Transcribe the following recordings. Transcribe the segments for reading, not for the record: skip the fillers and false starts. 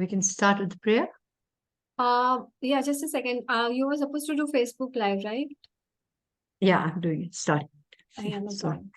we can start with the prayer. Yeah, just a second. You were supposed to do Facebook Live, right? Yeah, I'm doing it. Start. I am a Sorry. problem.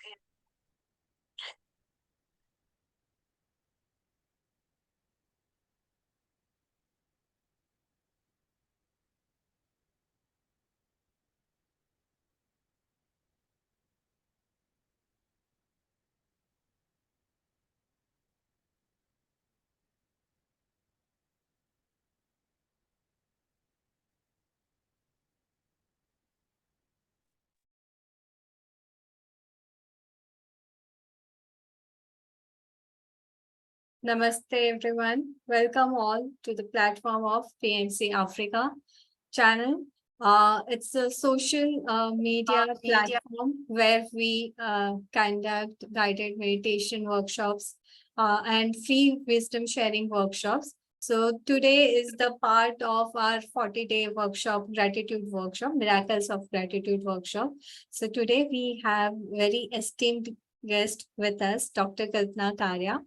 Namaste, everyone. Welcome all to the platform of PNC Africa channel. It's a social media platform where we conduct guided meditation workshops and free wisdom sharing workshops. So today is the part of our 40-day workshop, gratitude workshop, miracles of gratitude workshop. So today we have very esteemed guest with us, Dr. Kalpana Karia,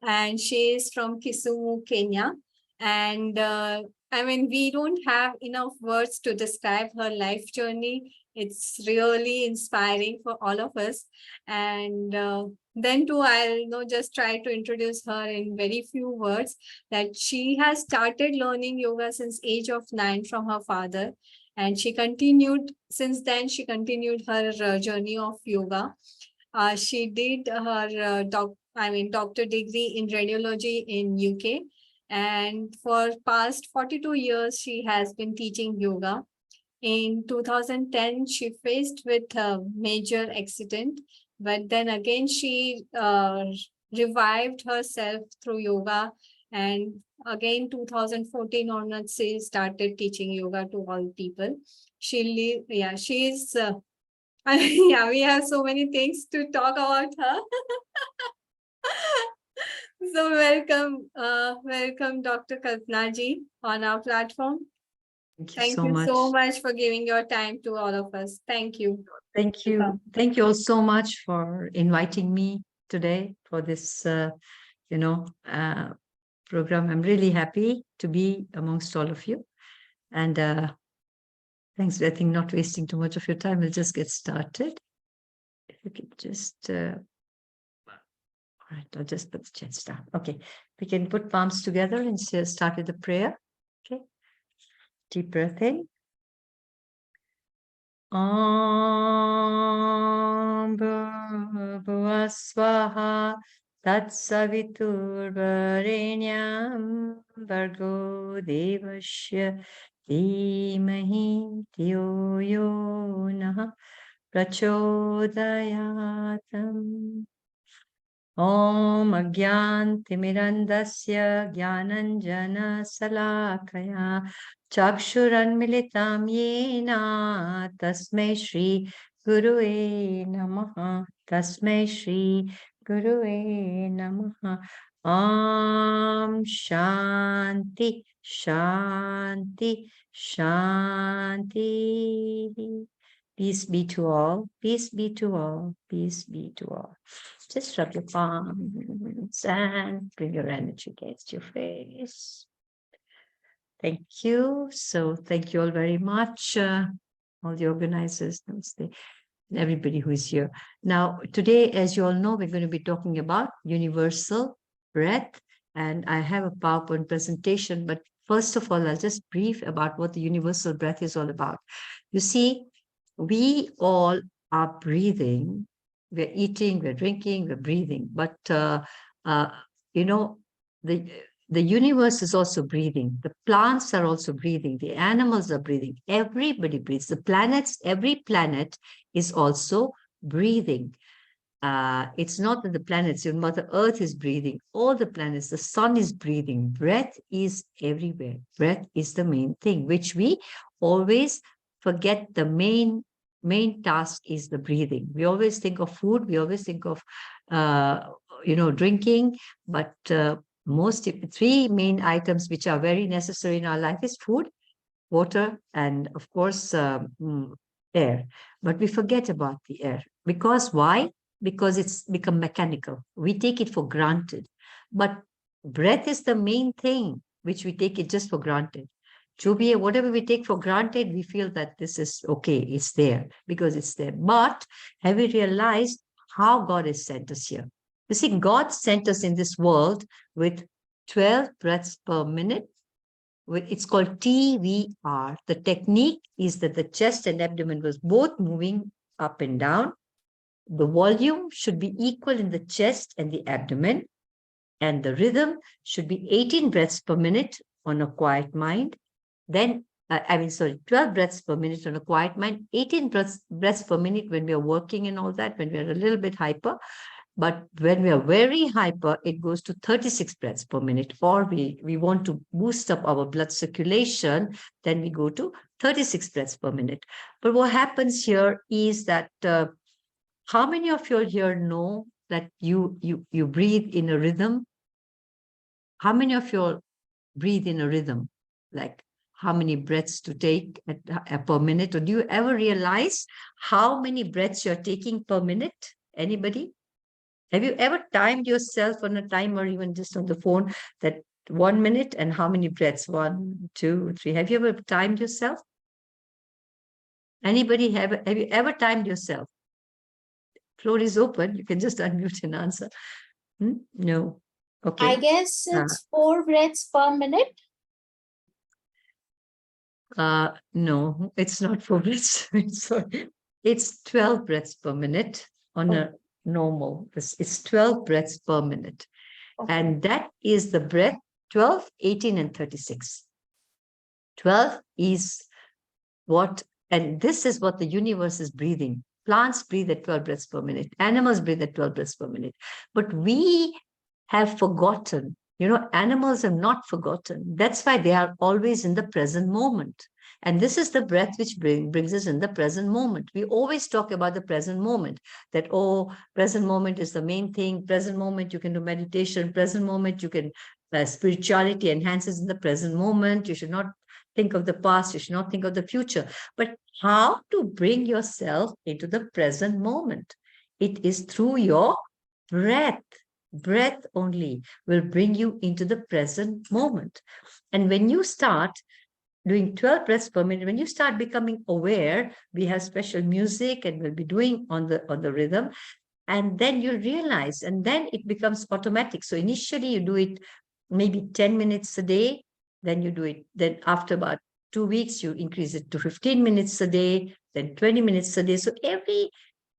and she is from Kisumu, Kenya. And I mean, we don't have enough words to describe her life journey. It's really inspiring for all of us. And then too, I'll just try to introduce her in very few words, that she has started learning yoga since age of 9 from her father. And she continued, since then, she continued her journey of yoga. She did her doctor degree in radiology in UK. And for past 42 years, she has been teaching yoga. In 2010, she faced with a major accident, but then again, she revived herself through yoga. And again, 2014 onwards, she started teaching yoga to all people. She's yeah, we have so many things to talk about her. So welcome Dr. Kalpana ji on our platform. Thank you so much for giving your time to all of us. Thank you. Thank you. Thank you all so much for inviting me today for this, program. I'm really happy to be amongst all of you. And thanks. I think not wasting too much of your time. We'll just get started. If you could just, all right, I'll just put the chest down. Okay, we can put palms together and start with the prayer. Okay, deep breath in. Om Bhurvubhuva Swaha Tatsaviturvarenyam Bhargo Devasya Dhimahi Dhiyo Yo Nah Prachodhayatam. Om Agyantimirandasya Gyananjana Salakaya Chakshuranmilitam Yena Tasmai Shri Gurue Namaha Tasmai Shri Gurue Namaha. Om Shanti Shanti Shanti. Peace be to all, peace be to all, peace be to all. Just rub your palms and bring your energy against your face. Thank you. So thank you all very much, all the organizers, namaste, and everybody who is here. Now, today, as you all know, we're going to be talking about universal breath. And I have a PowerPoint presentation, but first of all, I'll just brief about what the universal breath is all about. You see, we all are breathing. We're eating, we're drinking, we're breathing. But, the universe is also breathing. The plants are also breathing. The animals are breathing. Everybody breathes. The planets, every planet is also breathing. It's not that the planets, your Mother Earth is breathing. All the planets, the sun is breathing. Breath is everywhere. Breath is the main thing, which we always forget. The main task is the breathing. We always think of food. We always think of, drinking. But most three main items which are very necessary in our life is food, water, and of course, air. But we forget about the air. Because why? Because it's become mechanical. We take it for granted. But breath is the main thing. which we take it just for granted. Whatever we take for granted, we feel that this is okay, it's there because it's there. But have we realized how God has sent us here? You see, God sent us in this world with 12 breaths per minute. It's called TVR. The technique is that the chest and abdomen was both moving up and down. The volume should be equal in the chest and the abdomen, and the rhythm should be 18 breaths per minute on a quiet mind. Then, 12 breaths per minute on a quiet mind, 18 breaths per minute when we are working and all that, when we are a little bit hyper. But when we are very hyper, it goes to 36 breaths per minute, or we want to boost up our blood circulation, then we go to 36 breaths per minute. But what happens here is that how many of you here know that you breathe in a rhythm? How many of you breathe in a rhythm? Like how many breaths to take per minute? Or do you ever realize how many breaths you're taking per minute? Anybody? Have you ever timed yourself on a timer, even just on the phone, that 1 minute and how many breaths? 1, 2, 3. Have you ever timed yourself? Anybody have you ever timed yourself? Floor is open. You can just unmute and answer. No. Okay. I guess it's 4 breaths per minute. No, it's not 4 breaths. Sorry. It's 12 breaths per minute on a normal. It's 12 breaths per minute. Okay. And that is the breath 12, 18, and 36. 12 is what, and this is what the universe is breathing. Plants breathe at 12 breaths per minute. Animals breathe at 12 breaths per minute. But we have forgotten. Animals have not forgotten. That's why they are always in the present moment. And this is the breath which brings us in the present moment. We always talk about the present moment, that, present moment is the main thing. Present moment, you can do meditation. Present moment, you can, spirituality enhances in the present moment. You should not think of the past. You should not think of the future. But how to bring yourself into the present moment? It is through your breath. Breath only will bring you into the present moment. And when you start doing 12 breaths per minute, when you start becoming aware, we have special music and we'll be doing on the rhythm, and then you'll realize, and then it becomes automatic. So initially you do it maybe 10 minutes a day, then you do it, then after about 2 weeks, you increase it to 15 minutes a day, then 20 minutes a day. So every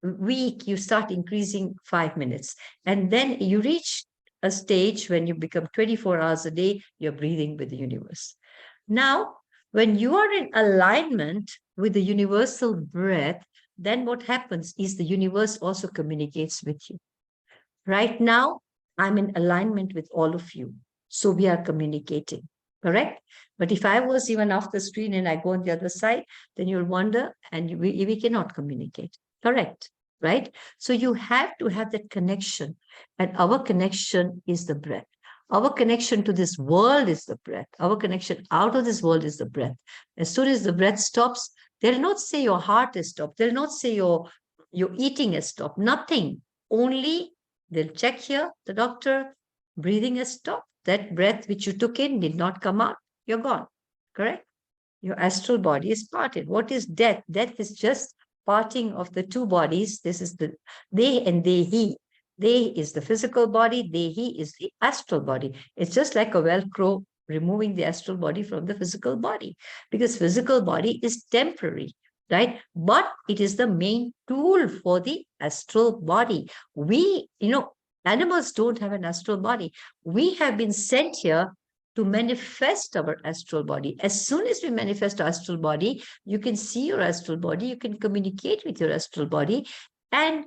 week you start increasing 5 minutes, and then you reach a stage when you become 24 hours a day, you're breathing with the universe. Now, when you are in alignment with the universal breath, then what happens is the universe also communicates with you. Right now, I'm in alignment with all of you. So we are communicating, correct? But if I was even off the screen and I go on the other side, then you'll wonder and we cannot communicate, correct? Right? So you have to have that connection. And our connection is the breath. Our connection to this world is the breath. Our connection out of this world is the breath. As soon as the breath stops, they'll not say your heart has stopped. They'll not say your eating has stopped. Nothing. Only they'll check here, the doctor, breathing has stopped. That breath which you took in did not come out. You're gone. Correct? Your astral body is parted. What is death? Death is just parting of the two bodies. This is the they and they, he. They is the physical body, they, he is the astral body. It's just like a Velcro removing the astral body from the physical body, because physical body is temporary, right? But it is the main tool for the astral body. Animals don't have an astral body. We have been sent here to manifest our astral body. As soon as we manifest our astral body, you can see your astral body, you can communicate with your astral body, and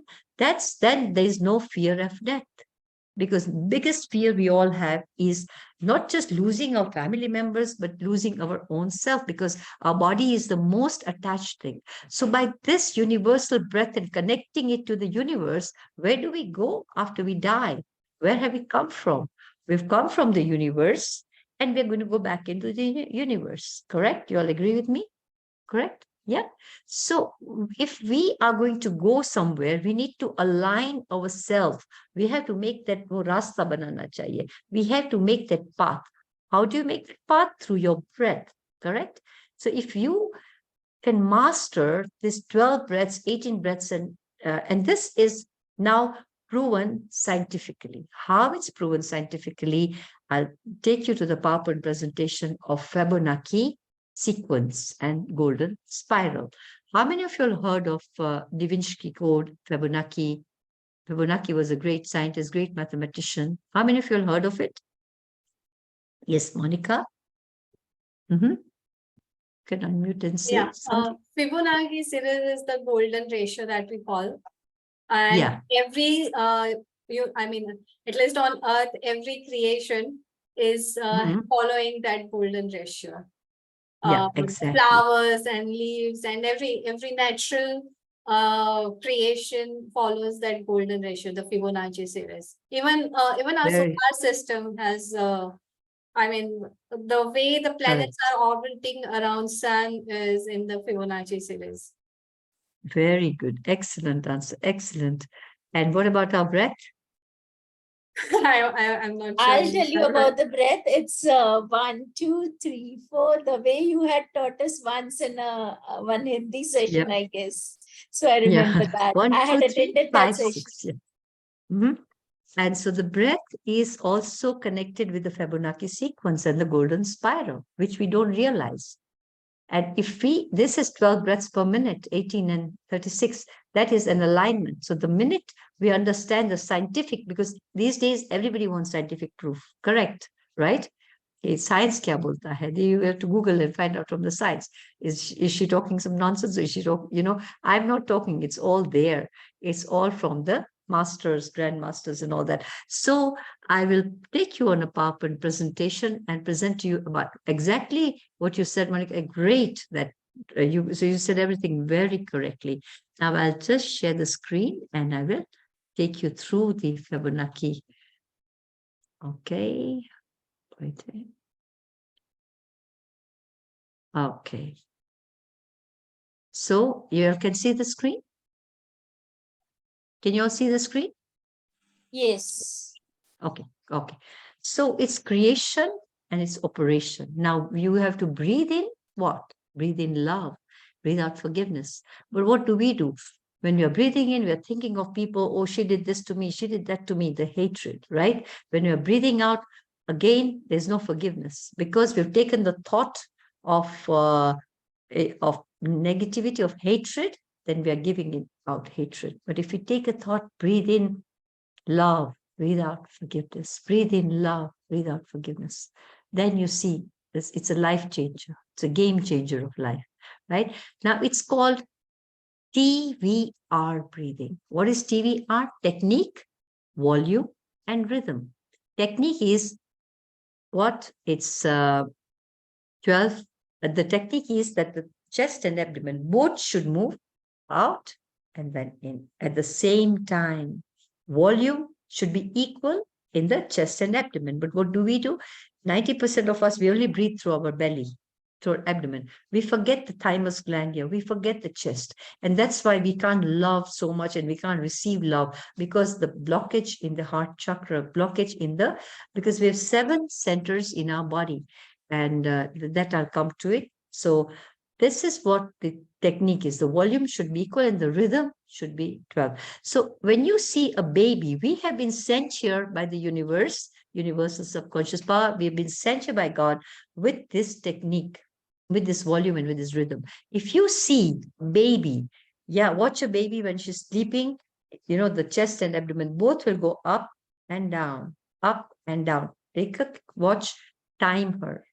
then there is no fear of death. Because biggest fear we all have is not just losing our family members, but losing our own self, because our body is the most attached thing. So by this universal breath and connecting it to the universe, where do we go after we die? Where have we come from? We've come from the universe, and we're going to go back into the universe. Correct? You all agree with me? Correct? Yeah. So if we are going to go somewhere, we need to align ourselves. We have to make that rasta banana chahiye. We have to make that path. How do you make that path? Through your breath, correct? So if you can master this 12 breaths, 18 breaths, and this is now proven scientifically. How it's proven scientifically, I'll take you to the PowerPoint presentation of Fibonacci sequence and golden spiral. How many of you have heard of Da Vinci Code, Fibonacci? Fibonacci was a great scientist, great mathematician. How many of you have heard of it? Yes, Monica? Mm-hmm. Can unmute and say Yeah, something? Fibonacci series is the golden ratio that we call. And Yeah. every, at least on Earth, every creation is Mhm. following that golden ratio. Yeah, exactly. Flowers and leaves and every natural creation follows that golden ratio, the Fibonacci series. Even our Very solar system has the way the correct. planets are orbiting around sun is in the Fibonacci series. Very good. Excellent answer. Excellent. And what about our breath? I'm not sure. I'll tell you about the breath. It's 1, 2, 3, 4. The way you had taught us once in one Hindi session, Yeah. I guess. So I Yeah. remember that. 1, I had 2, 3, attended 5, that session. 6. Yeah. Mhm. And so the breath is also connected with the Fibonacci sequence and the golden spiral, which we don't realize. And if this is 12 breaths per minute, 18 and 36, that is an alignment. So the minute we understand the scientific, because these days everybody wants scientific proof, correct? Right? Science kya bolta hai? You have to Google and find out from the science. Is she talking some nonsense? Or is she talking, I'm not talking. It's all there. It's all from the masters, grandmasters, and all that. So I will take you on a PowerPoint presentation and present to you about exactly what you said, Monica. Great that you said everything very correctly. Now I'll just share the screen and I will take you through the Fibonacci. Okay. Wait. Okay. So you can see the screen? Can you all see the screen? Yes. Okay. Okay. So it's creation and it's operation. Now you have to breathe in what? Breathe in love, breathe out forgiveness. But what do? When we are breathing in, we are thinking of people, oh, she did this to me, she did that to me, the hatred, right? When we are breathing out, again, there's no forgiveness because we've taken the thought of negativity, of hatred, then we are giving it out hatred. But if you take a thought, breathe in love, breathe out forgiveness, breathe in love, breathe out forgiveness, then you see this, it's a life changer. It's a game changer of life, right? Now it's called TVR breathing. What is TVR? Technique, volume, and rhythm. Technique is what? It's 12. The technique is that the chest and abdomen both should move out and then in at the same time. Volume should be equal in the chest and abdomen. But what do? 90% of us, we only breathe through our belly, through our abdomen. We forget the thymus gland here. We forget the chest. And that's why we can't love so much and we can't receive love because the blockage in the heart chakra, because we have 7 centers in our body. And that I'll come to it. So this is what the technique is. The volume should be equal and the rhythm should be 12. So when you see a baby, we have been sent here by the universal subconscious power. We have been sent here by God with this technique, with this volume and with this rhythm. If you see baby, watch a baby when she's sleeping, the chest and abdomen both will go up and down, up and down. Take a watch, time her.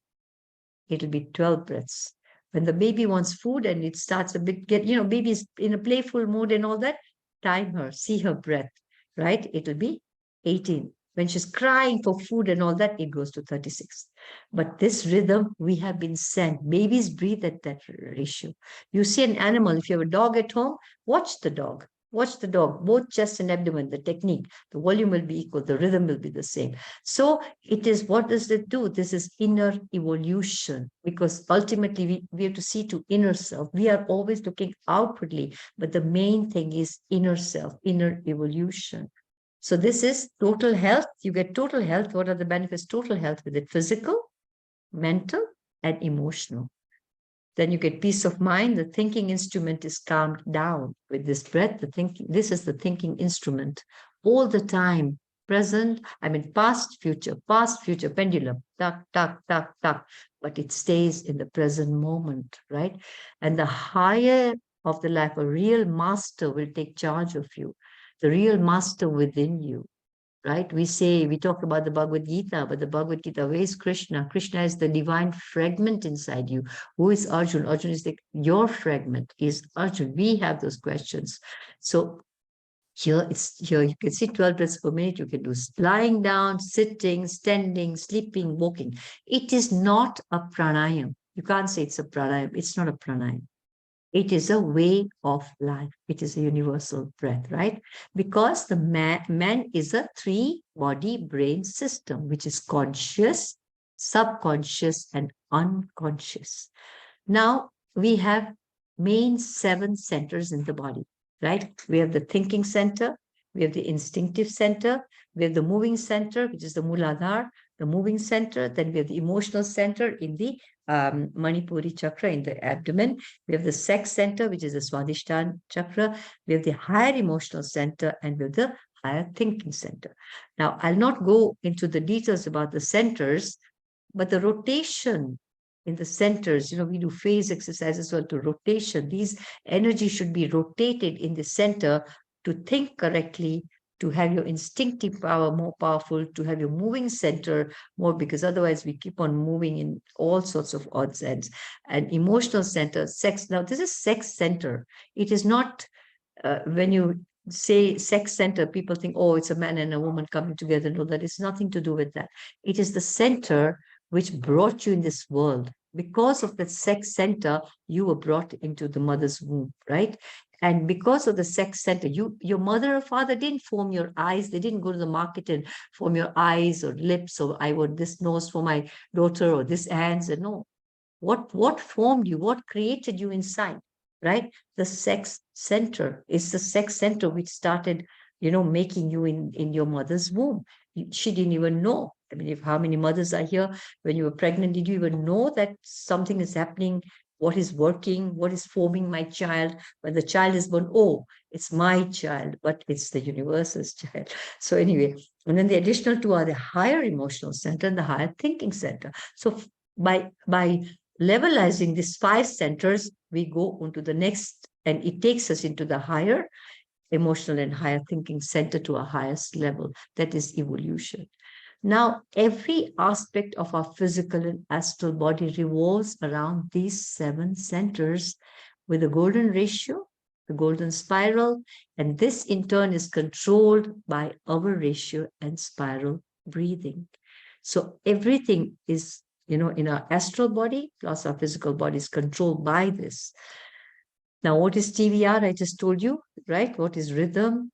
It'll be 12 breaths. When the baby wants food and it starts a bit, baby's in a playful mood and all that, time her, see her breath, right? It'll be 18. When she's crying for food and all that, it goes to 36. But this rhythm, we have been sent. Babies breathe at that ratio. You see an animal, if you have a dog at home, watch the dog. Watch the dog, both chest and abdomen, the technique, the volume will be equal, the rhythm will be the same. So it is, what does it do? This is inner evolution, because ultimately we have to see to inner self. We are always looking outwardly, but the main thing is inner self, inner evolution. So this is total health. You get total health. What are the benefits? Total health with it. Physical, mental, and emotional. Then you get peace of mind. The thinking instrument is calmed down with this breath. This is the thinking instrument all the time. Present, past, future, pendulum, tuck, tuck, tuck, tuck, but it stays in the present moment, right? And the higher of the life, a real master will take charge of you, the real master within you, right? We talk about the Bhagavad Gita, but the Bhagavad Gita, where is Krishna? Krishna is the divine fragment inside you. Who is Arjun? Arjun is your fragment is Arjun. We have those questions. So here you can see 12 breaths per minute. You can do lying down, sitting, standing, sleeping, walking. It is not a pranayam. You can't say it's a pranayam. It's not a pranayam. It is a way of life. It is a universal breath, right? Because the man is a 3-body brain system, which is conscious, subconscious, and unconscious. Now, we have main 7 centers in the body, right? We have the thinking center, we have the instinctive center, we have the moving center, which is the Muladhara, the moving center, then we have the emotional center in the Manipuri chakra in the abdomen. We have the sex center, which is the Swadhisthana chakra. We have the higher emotional center, and we have the higher thinking center. Now, I'll not go into the details about the centers, but the rotation in the centers, we do phase exercises well to rotation. These energies should be rotated in the center to think correctly, to have your instinctive power more powerful, to have your moving center more, because otherwise we keep on moving in all sorts of odds ends. And emotional center, sex. Now, this is sex center. It is not, when you say sex center, people think, oh, it's a man and a woman coming together. No, that is nothing to do with that. It is the center which brought you in this world. Because of the sex center, you were brought into the mother's womb, right? And because of the sex center, your mother or father didn't form your eyes. They didn't go to the market and form your eyes or lips, or I want this nose for my daughter or this hands. And no, what formed you? What created you inside, right? The sex center is the sex center which started, making you in your mother's womb. She didn't even know. How many mothers are here? When you were pregnant, did you even know that something is happening? What is working? What is forming my child? When the child is born, oh, it's my child, but it's the universe's child. So anyway, and then the additional 2 are the higher emotional center and the higher thinking center. So by levelizing these 5 centers, we go on to the next, and it takes us into the higher emotional and higher thinking center to our highest level. That is evolution. Now, every aspect of our physical and astral body revolves around these 7 centers with a golden ratio, the golden spiral, and this in turn is controlled by our ratio and spiral breathing. So everything is, in our astral body plus our physical body is controlled by this. Now, what is TVR? I just told you, right? What is rhythm?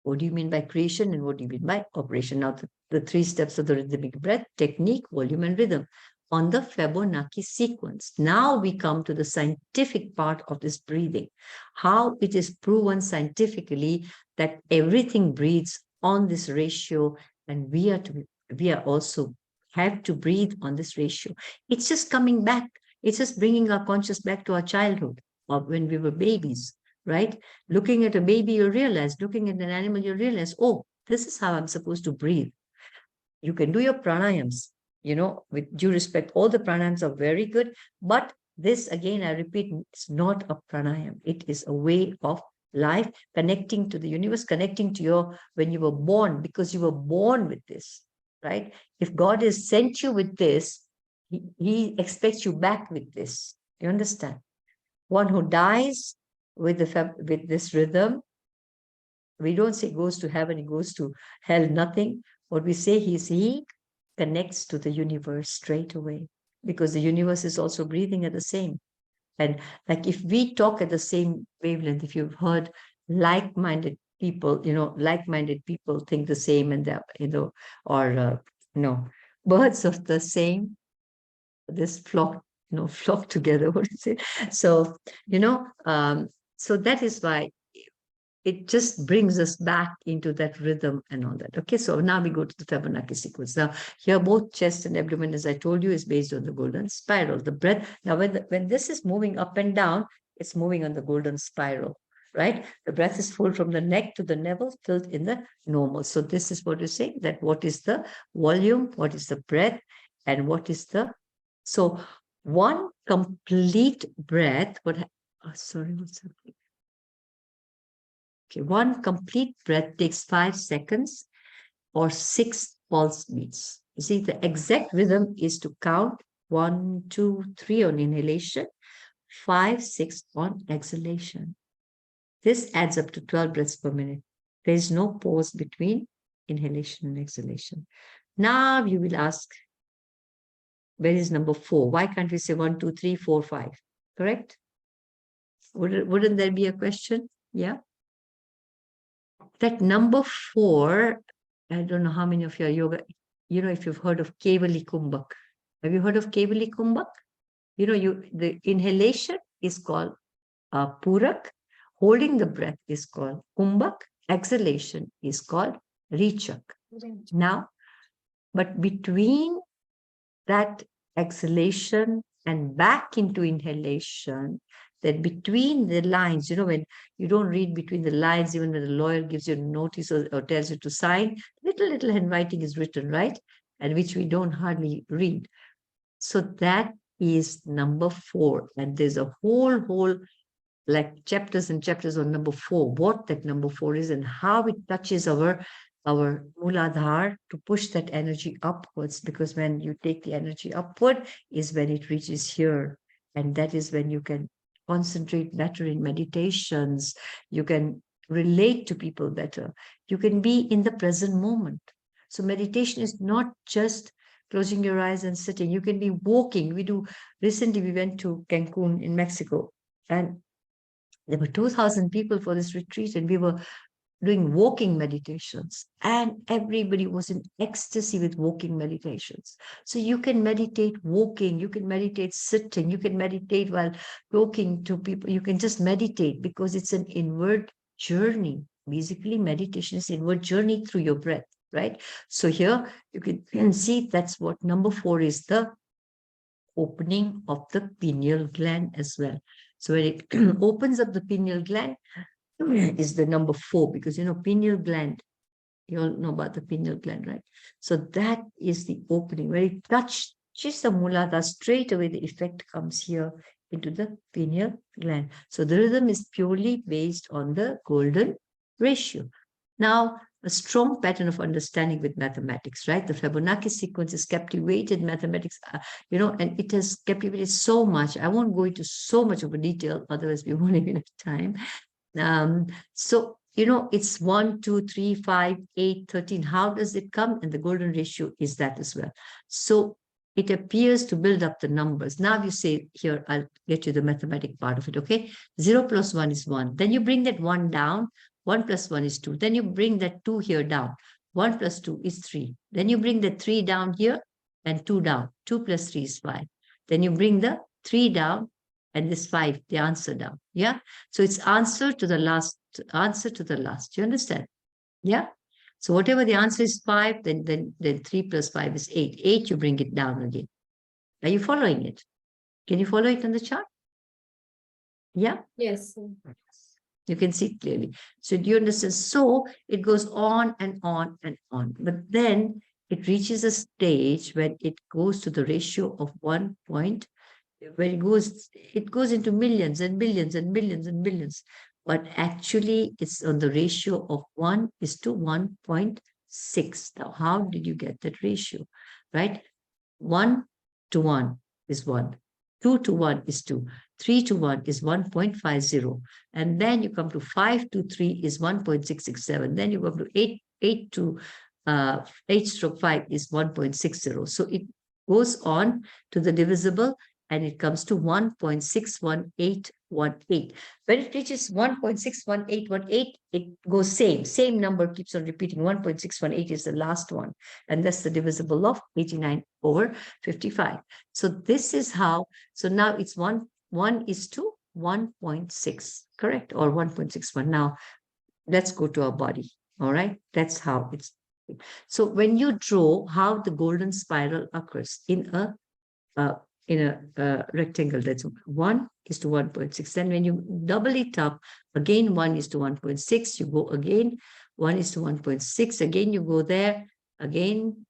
What do you mean by creation, and what do you mean by operation? Now, the 3 steps of the rhythmic breath: technique, volume, and rhythm on the Fibonacci sequence. Now we come to the scientific part of this breathing, how it is proven scientifically that everything breathes on this ratio, and we are also have to breathe on this ratio. It's just coming back. It's just bringing our conscious back to our childhood, or when we were babies, right? Looking at a baby, you realize, looking at an animal, you realize, oh, this is how I'm supposed to breathe. You can do your pranayams, with due respect, all the pranayams are very good, but this, again, I repeat, it's not a pranayam. It is a way of life, connecting to the universe, connecting to when you were born, because you were born with this, right? If God has sent you with this, he expects you back with this. You understand? One who dies with this rhythm, we don't say goes to heaven, he goes to hell, nothing. What we say is he connects to the universe straight away, because the universe is also breathing at the same. And like if we talk at the same wavelength, if you've heard like-minded people, like-minded people think the same, and they're, or birds of the same, this flock together, what is it? So, so that is why it just brings us back into that rhythm and all that. Okay, so now we go to the Fibonacci sequence. Now, here both chest and abdomen, as I told you, is based on the golden spiral. The breath, now when this is moving up and down, it's moving on the golden spiral, right? The breath is full from the neck to the navel, filled in the normal. So this is what you're saying, that what is the volume, what is the breath, and what is the, so one complete breath, sorry, what's happening? Okay, one complete breath takes 5 seconds or 6 pulse beats. You see, the exact rhythm is to count 1, 2, 3 on inhalation, 5, 6 on exhalation. This adds up to 12 breaths per minute. There is no pause between inhalation and exhalation. Now you will ask, where is number 4? Why can't we say 1, 2, 3, 4, 5? Correct? Wouldn't there be a question? Yeah. That number 4, I don't know how many of your yoga, if you've heard of Kevali Kumbhak. Have you heard of Kevali Kumbhak? The inhalation is called Purak. Holding the breath is called Kumbhak. Exhalation is called Richak. Now, but between that exhalation and back into inhalation, that between the lines, when you don't read between the lines, even when the lawyer gives you a notice or tells you to sign, little handwriting is written, right? And which we don't hardly read. So that is number 4. And there's a whole like chapters and chapters on number 4, what that number 4 is and how it touches our Mooladhara to push that energy upwards, because when you take the energy upward is when it reaches here. And that is when you can concentrate better in meditations. You can relate to people better. You can be in the present moment. So meditation is not just closing your eyes and sitting. You can be walking. Recently we went to Cancun in Mexico, and there were 2,000 people for this retreat, and we were doing walking meditations, and everybody was in ecstasy with walking meditations. So you can meditate walking, you can meditate sitting, you can meditate while talking to people. You can just meditate because it's an inward journey. Basically, meditation is inward journey through your breath, right? So here you can see that's what number 4 is, the opening of the pineal gland as well. So when it opens up the pineal gland, is the number 4, because pineal gland, you all know about the pineal gland, right? So that is the opening. When it touches the Mooladhara, straight away the effect comes here into the pineal gland. So the rhythm is purely based on the golden ratio. Now, a strong pattern of understanding with mathematics, right? The Fibonacci sequence has captivated mathematics, and it has captivated so much. I won't go into so much of a detail, otherwise we won't have enough time. So, it's 1, 2, 3, 5, 8, 13. How does it come? And the golden ratio is that as well. So it appears to build up the numbers. Now you say here, I'll get you the mathematic part of it, okay? 0 plus 1 is 1. Then you bring that 1 down. 1 plus 1 is 2. Then you bring that 2 here down. 1 plus 2 is 3. Then you bring the 3 down here and 2 down. 2 plus 3 is 5. Then you bring the 3 down and this 5, the answer down. Yeah. So it's answer to the last. You understand? Yeah. So whatever the answer is 5, then 3 plus 5 is 8. 8, you bring it down again. Are you following it? Can you follow it on the chart? Yeah. Yes. You can see it clearly. So do you understand? So it goes on and on and on. But then it reaches a stage when it goes to the ratio of 1 point, where it goes into millions and billions and billions and billions. But actually it's on the ratio of 1 is to 1.6. Now, how did you get that ratio? Right? 1 to 1 is 1. 2 to 1 is 2. 3 to 1 is 1.50. And then you come to 5 to 3 is 1.667. Then you go to 8 to 8 stroke 5 is 1.60. So it goes on to the divisible, and it comes to 1.61818. When it reaches 1.61818, it goes same number keeps on repeating. 1.618 is the last one, and that's the divisible of 89/55. So this is how, so now it's 1 is to 1.6, correct? Or 1.61. Now, let's go to our body. All right. That's how it's. So when you draw how the golden spiral occurs uh, in a rectangle, that's 1 is to 1.6. Then when you double it up, again 1 is to 1.6, you go again 1 is to 1.6, again you go there, again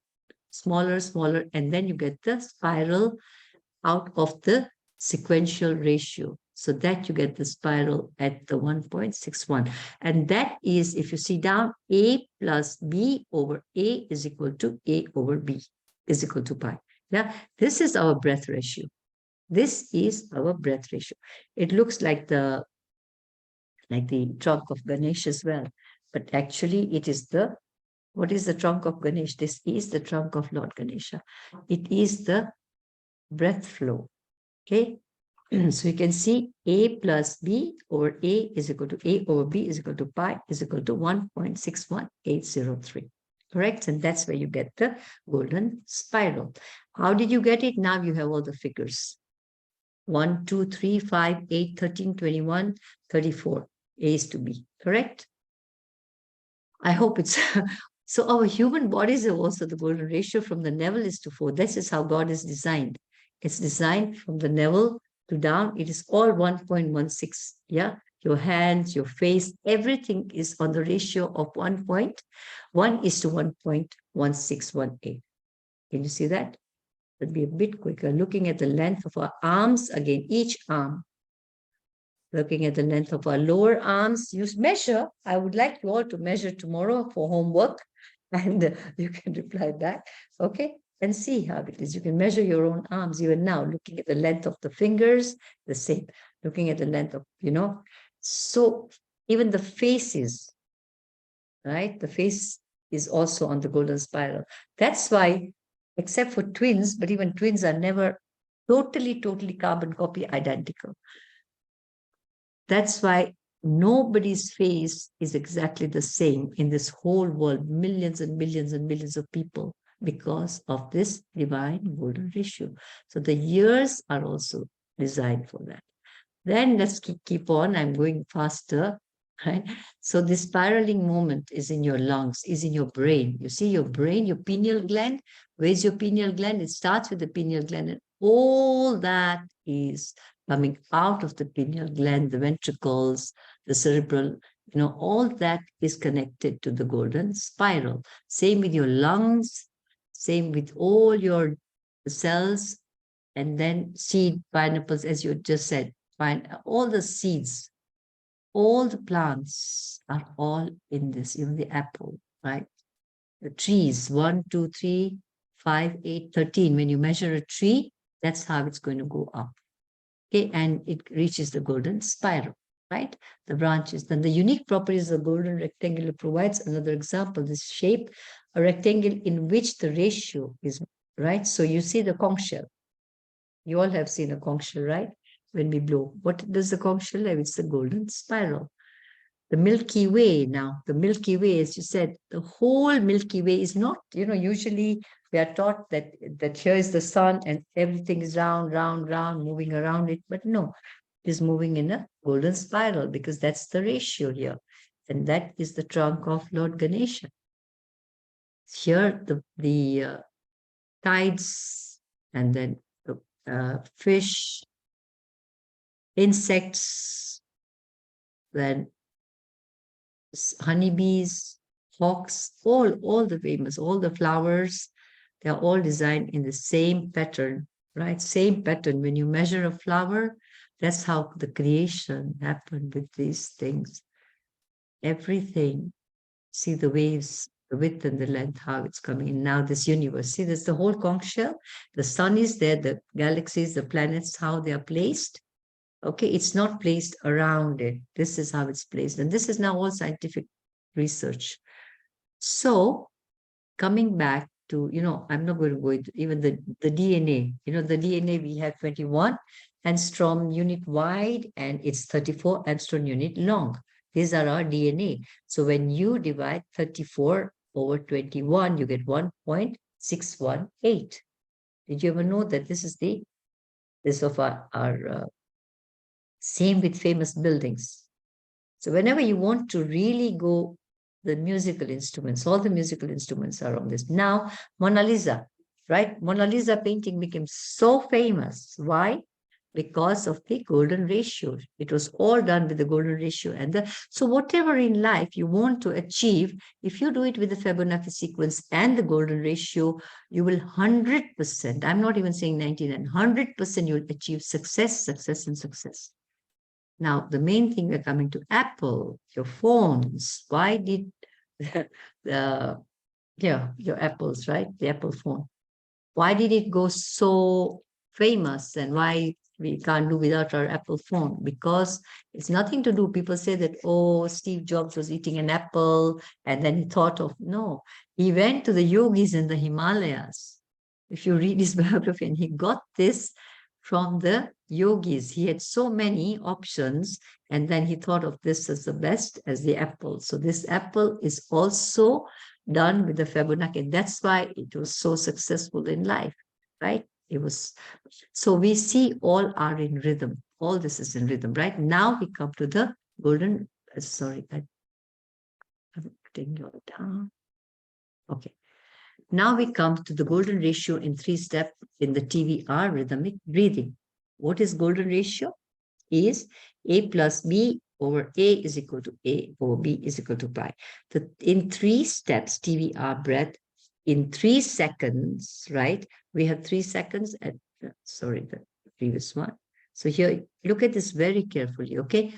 smaller, smaller, and then you get the spiral out of the sequential ratio. So that you get the spiral at the 1.61. And that is, if you see down, A plus B over A is equal to A over B is equal to pi. Yeah, this is our breadth ratio. This is our breadth ratio. It looks like the trunk of Ganesh as well. But actually, it is the, what is the trunk of Ganesh? This is the trunk of Lord Ganesha. It is the breath flow. Okay. So you can see A plus B over A is equal to A over B is equal to pi is equal to 1.61803. Correct? And that's where you get the golden spiral. How did you get it? Now you have all the figures. 1, 2, 3, 5, 8, 13, 21, 34. A is to B. Correct? I hope it's so. Our human bodies have also the golden ratio from the navel is to 4. This is how God is designed. It's designed from the navel to down. It is all 1.16. Yeah. Your hands, your face, everything is on the ratio of 1.1 is to 1.1618. Can you see that? It'll be a bit quicker. Looking at the length of our arms, again, each arm. Looking at the length of our lower arms, you measure. I would like you all to measure tomorrow for homework, and you can reply back, okay, and see how it is. You can measure your own arms even now, looking at the length of the fingers, the same, looking at the length of, so even the faces, right? The face is also on the golden spiral. That's why, except for twins, but even twins are never totally carbon copy identical. That's why nobody's face is exactly the same in this whole world, millions and millions and millions of people, because of this divine golden ratio. So the years are also designed for that. Then let's keep on. I'm going faster. Right? So the spiraling moment is in your lungs, is in your brain. You see your brain, your pineal gland. Where's your pineal gland? It starts with the pineal gland, and all that is coming out of the pineal gland, the ventricles, the cerebral, all that is connected to the golden spiral. Same with your lungs, same with all your cells, and then seed pineapples, as you just said, all the seeds, all the plants are all in this, even the apple, right? The trees, 1, 2, 3, 5, 8, 13. When you measure a tree, that's how it's going to go up. Okay, and it reaches the golden spiral, right? The branches. Then the unique properties of the golden rectangle provides another example. This shape, a rectangle in which the ratio is, right? So you see the conch shell. You all have seen a conch shell, right? When we blow. What does the conch shell have? It's the golden spiral. The Milky Way now, the Milky Way, as you said, the whole Milky Way is not, usually we are taught that here is the sun and everything is round, moving around it. But no, it is moving in a golden spiral because that's the ratio here. And that is the trunk of Lord Ganesha. Here, the tides and then the fish, insects, then honeybees, hawks, all the famous, all the flowers, they're all designed in the same pattern, right? Same pattern. When you measure a flower, that's how the creation happened with these things. Everything, see the waves, the width and the length, how it's coming in. Now this universe, see, there's the whole conch shell. The sun is there, the galaxies, the planets, how they are placed. Okay, it's not placed around it. This is how it's placed. And this is now all scientific research. So coming back to, I'm not going to go into even the DNA. The DNA, we have 21 angstrom unit wide and it's 34 angstrom unit long. These are our DNA. So when you divide 34 over 21, you get 1.618. Did you ever know that this is this of our same with famous buildings. So whenever you want to really go, the musical instruments, all the musical instruments are on this. Now, Mona Lisa, right? Mona Lisa painting became so famous. Why? Because of the golden ratio. It was all done with the golden ratio. And so whatever in life you want to achieve, if you do it with the Fibonacci sequence and the golden ratio, you will 100%, I'm not even saying 99, 100% you'll achieve success, success, and success. Now, the main thing we're coming to Apple, your phones. Why did your Apples, right? The Apple phone. Why did it go so famous, and why we can't do without our Apple phone? Because it's nothing to do. People say that, oh, Steve Jobs was eating an apple and then he thought of, no, he went to the yogis in the Himalayas. If you read his biography, and he got this from the yogis. He had so many options, and then he thought of this as the best, as the apple. So this apple is also done with the Fibonacci. That's why it was so successful in life, right? It was, so we see all are in rhythm. All this is in rhythm, right? Now we come to the golden, sorry, I'm putting you down. Okay. Now we come to the golden ratio in 3 steps in the TVR rhythmic breathing. What is golden ratio? Is A plus B over A is equal to A over B is equal to pi. In 3 steps, TVR breath, in 3 seconds, right? We have 3 seconds at, sorry, the previous one. So here, look at this very carefully, okay?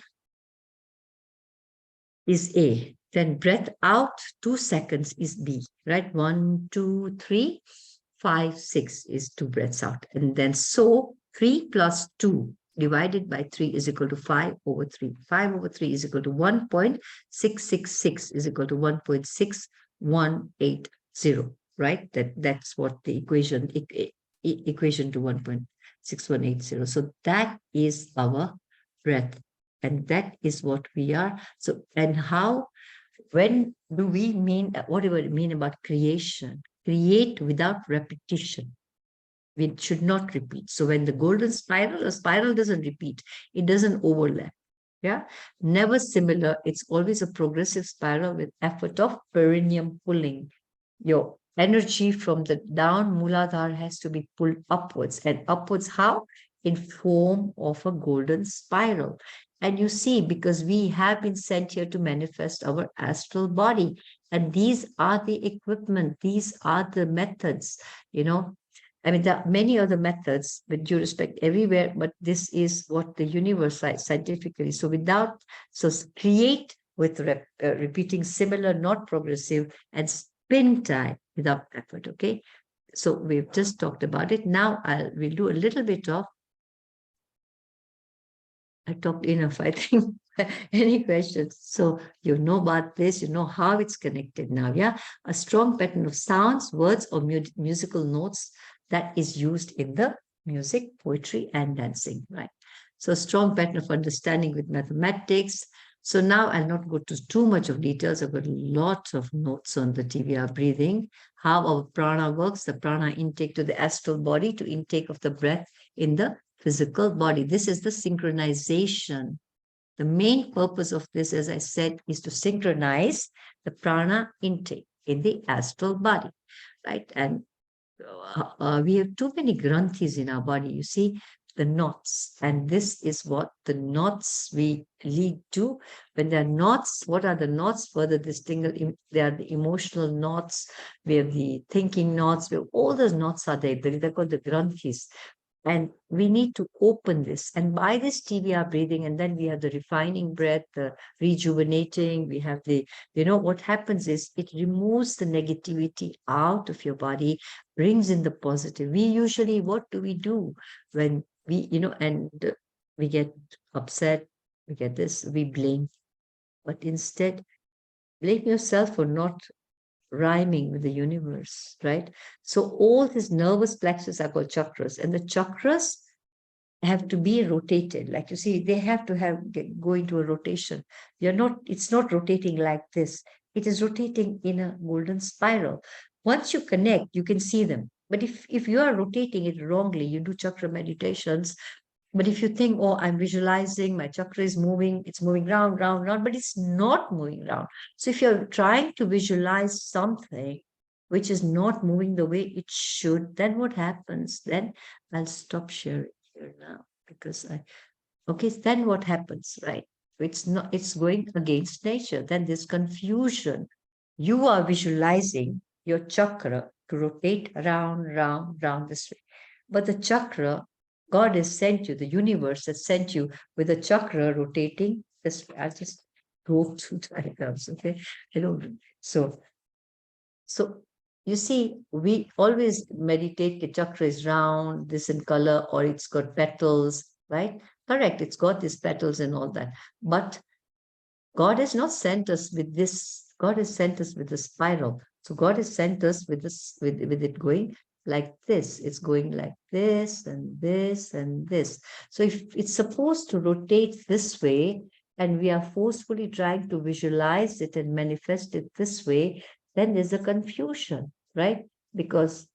Is A. Then breath out, 2 seconds is B, right? 1, 2, 3, 5, 6 is 2 breaths out. And then so 3 plus 2 divided by 3 is equal to 5 over 3. 5 over 3 is equal to 1.666 is equal to 1.6180, right? That's what the equation to 1.6180. So that is our breath. And that is what we are. So, and how, when do we mean, whatever we mean about creation? Create without repetition. We should not repeat. So when the golden spiral, a spiral doesn't repeat, it doesn't overlap. Yeah, never similar. It's always a progressive spiral with effort of perineum pulling. Your energy from the down Muladhara has to be pulled upwards. And upwards how? In form of a golden spiral. And you see, because we have been sent here to manifest our astral body. And these are the equipment, these are the methods, you know. I mean, there are many other methods with due respect everywhere, but this is what the universe scientifically. So create with repeating similar, not progressive, and spin time without effort, okay? So we've just talked about it. Now we'll do a little bit of, I talked enough, I think. Any questions? So you know about this, you know how it's connected now, yeah? A strong pattern of sounds, words, or musical notes that is used in the music, poetry, and dancing, right? So a strong pattern of understanding with mathematics. So now I'll not go to too much of details. I've got lots of notes on the TVR breathing, how our prana works, the prana intake to the astral body, to intake of the breath in the physical body. This is the synchronization. The main purpose of this, as I said, is to synchronize the prana intake in the astral body, right? And we have too many granthis in our body, you see, the knots. And this is what the knots we lead to. When there are knots, what are the knots? Further distinguished, there are the emotional knots, we have the thinking knots, we have all those knots are there. They're called the granthis. And we need to open this. And by this TVR breathing, and then we have the refining breath, the rejuvenating, we have the, what happens is it removes the negativity out of your body, brings in the positive. We usually, what do we do when we, and we get upset, we get this, we blame. But instead, blame yourself for not rhyming with the universe, right? So all these nervous plexus are called chakras, and the chakras have to be rotated. Like you see, they have to go into a rotation. It's not rotating like this. It is rotating in a golden spiral. Once you connect, you can see them. But if you are rotating it wrongly, you do chakra meditations, But if you think, oh, I'm visualizing, my chakra is moving, it's moving round, round, round, but it's not moving round. So if you're trying to visualize something which is not moving the way it should, then what happens? Then I'll stop sharing here now because okay, then what happens, right? It's not, it's going against nature. Then there's confusion. You are visualizing your chakra to rotate around, round, round this way. But the chakra, God has sent you, the universe has sent you with a chakra rotating this way. I just drove two diagrams, okay? I don't, so you see, we always meditate the chakra is round, this in color, or it's got petals, right? Correct, it's got these petals and all that. But God has not sent us with this, God has sent us with a spiral. So God has sent us with this, with it going like this. It's going like this and this and this. So if it's supposed to rotate this way, and we are forcefully trying to visualize it and manifest it this way, then there's a confusion, right? Because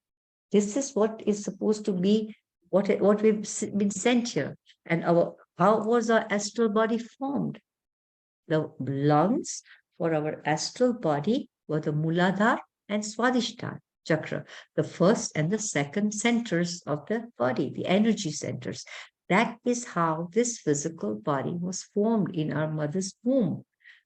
this is what is supposed to be what we've been sent here. And our how was our astral body formed? The lungs for our astral body were the Muladhara and Swadhisthana chakra, the first and the second centers of the body, the energy centers. That is how this physical body was formed in our mother's womb.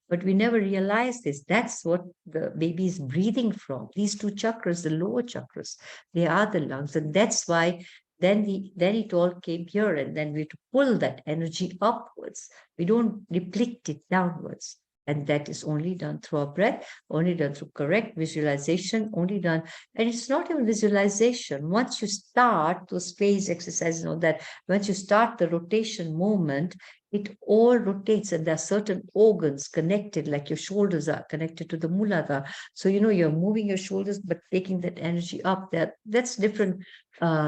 But we never realize this. That's what the baby is breathing from. These two chakras, the lower chakras, they are the lungs. And that's why then it all came here. And then we have to pull that energy upwards. We don't deplete it downwards. And that is only done through our breath, only done through correct visualization, only done. And it's not even visualization. Once you start those phase exercises and all that, once you start the rotation movement, it all rotates, and there are certain organs connected, like your shoulders are connected to the Muladhara. So, you're moving your shoulders, but taking that energy up. That's different,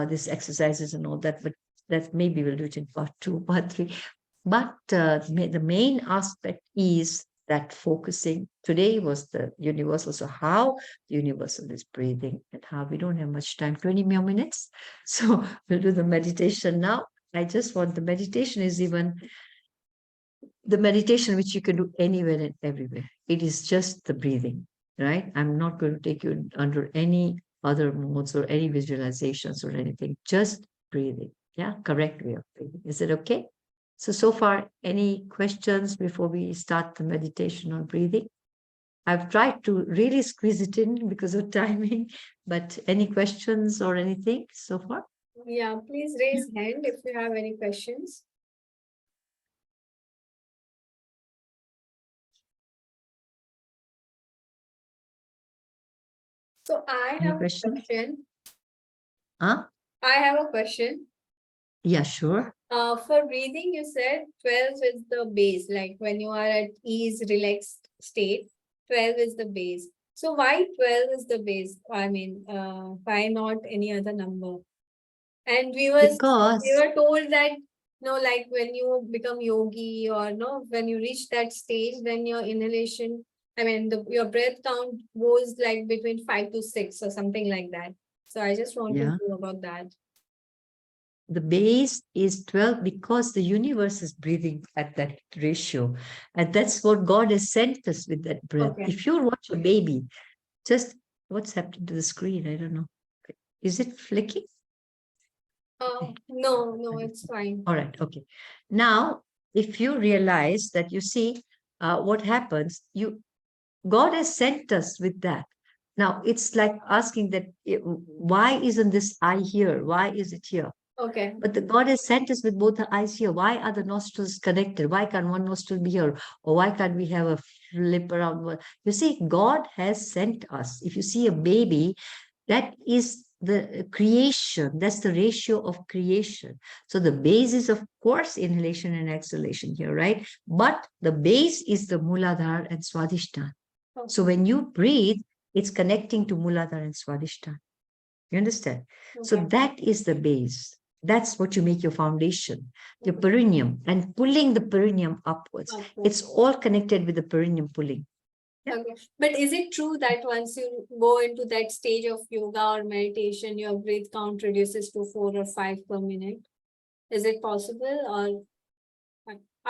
these exercises and all that, but that maybe we'll do it in part 2, part 3. But the main aspect is that focusing. Today was the universal. So how the universal is breathing and how we don't have much time, 20 more minutes. So we'll do the meditation now. I just want the meditation is even the meditation which you can do anywhere and everywhere. It is just the breathing, right? I'm not going to take you under any other modes or any visualizations or anything, just breathing. Yeah, correct way of breathing. Is it okay? So far, any questions before we start the meditation on breathing? I've tried to really squeeze it in because of timing, but any questions or anything so far? Yeah, please raise hand if you have any questions. So I Any have a questions? question. Huh? I have a question. Yeah, sure. For breathing, you said 12 is the base, like when you are at ease, relaxed state, 12 is the base. So why 12 is the base? I mean, why not any other number? And we Because were told that, like when you become yogi or no, when you reach that stage, then your inhalation, I mean, your breath count goes like between 5 to 6 or something like that. So I just want to yeah, know about that. the base is 12 because the universe is breathing at that ratio. And that's what God has sent us with that breath. Okay. If you watch a baby, just what's happening to the screen? I don't know. Is it flicking? No, it's fine. All right. Okay. Now, if you realize that you see what happens, God has sent us with that. Now, it's like asking that why isn't this eye here? Why is it here? Okay. But the God has sent us with both the eyes here. Why are the nostrils connected? Why can't one nostril be here? Or why can't we have a flip around? You see, God has sent us. If you see a baby, that is the creation. That's the ratio of creation. So the base is, of course, inhalation and exhalation here, right? But the base is the Muladhara and Swadhisthana. Okay. So when you breathe, it's connecting to Muladhara and Swadhisthana. You understand? So that is the base. That's what you make your foundation, your perineum, and pulling the perineum upwards. Okay. It's all connected with the perineum pulling. Yeah. Okay. But is it true that once you go into that stage of yoga or meditation, your breath count reduces to 4 or 5 per minute? Is it possible, or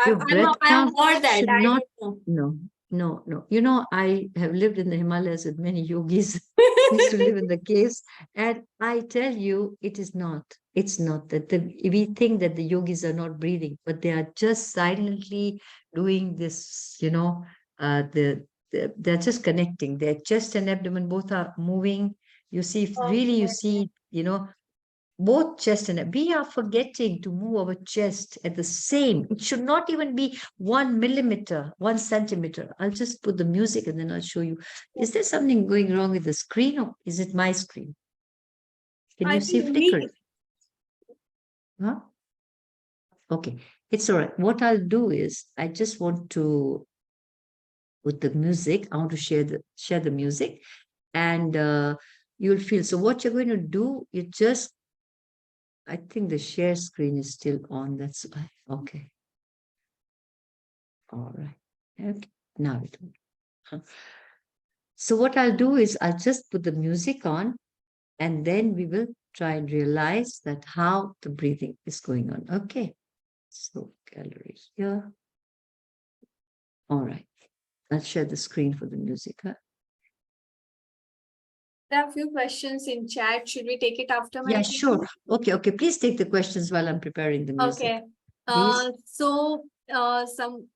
Your breath I count have heard that. should I not, don't know. no. You know, I have lived in the Himalayas with many yogis. Used to live in the caves, and I tell you, it is not. It's not that we think that the yogis are not breathing, but they are just silently doing this. They're just connecting. Their chest and abdomen both are moving. You see, if really, you Okay. see, both chest and we are forgetting to move our chest at the same. It should not even be 1 millimeter, 1 centimeter. I'll just put the music and then I'll show you. Is there something going wrong with the screen, or is it my screen? Can you I see think me. flickering? Huh? Okay, it's all right. What I'll do is I just want to put the music. I want to share the music, and you'll feel. So what you're going to do, I think the share screen is still on. That's why. Okay. All right. Okay. Now it will. So what I'll do is I'll just put the music on, and then we will try and realize that how the breathing is going on. Okay. So gallery here. All right. I'll share the screen for the music. Huh? There are a few questions in chat. Should we take it after my Yeah, speech? sure. Okay. Please take the questions while I'm preparing the music. Okay. Please.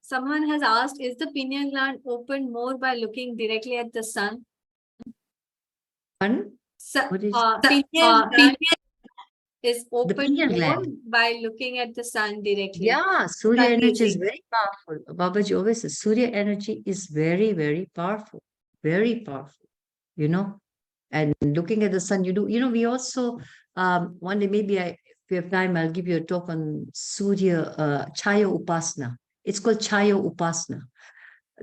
Someone has asked, is the pineal gland open more by looking directly at the sun? One. What is Pineal gland is the open pineal more gland? by looking at the sun directly. Yeah, Surya Sun energy is rays. very powerful. Babaji always says Surya energy is very, very powerful. Very powerful, you know. And looking at the sun, we also, one day maybe if we have time, I'll give you a talk on Surya, Chaya Upasana. It's called Chaya Upasana.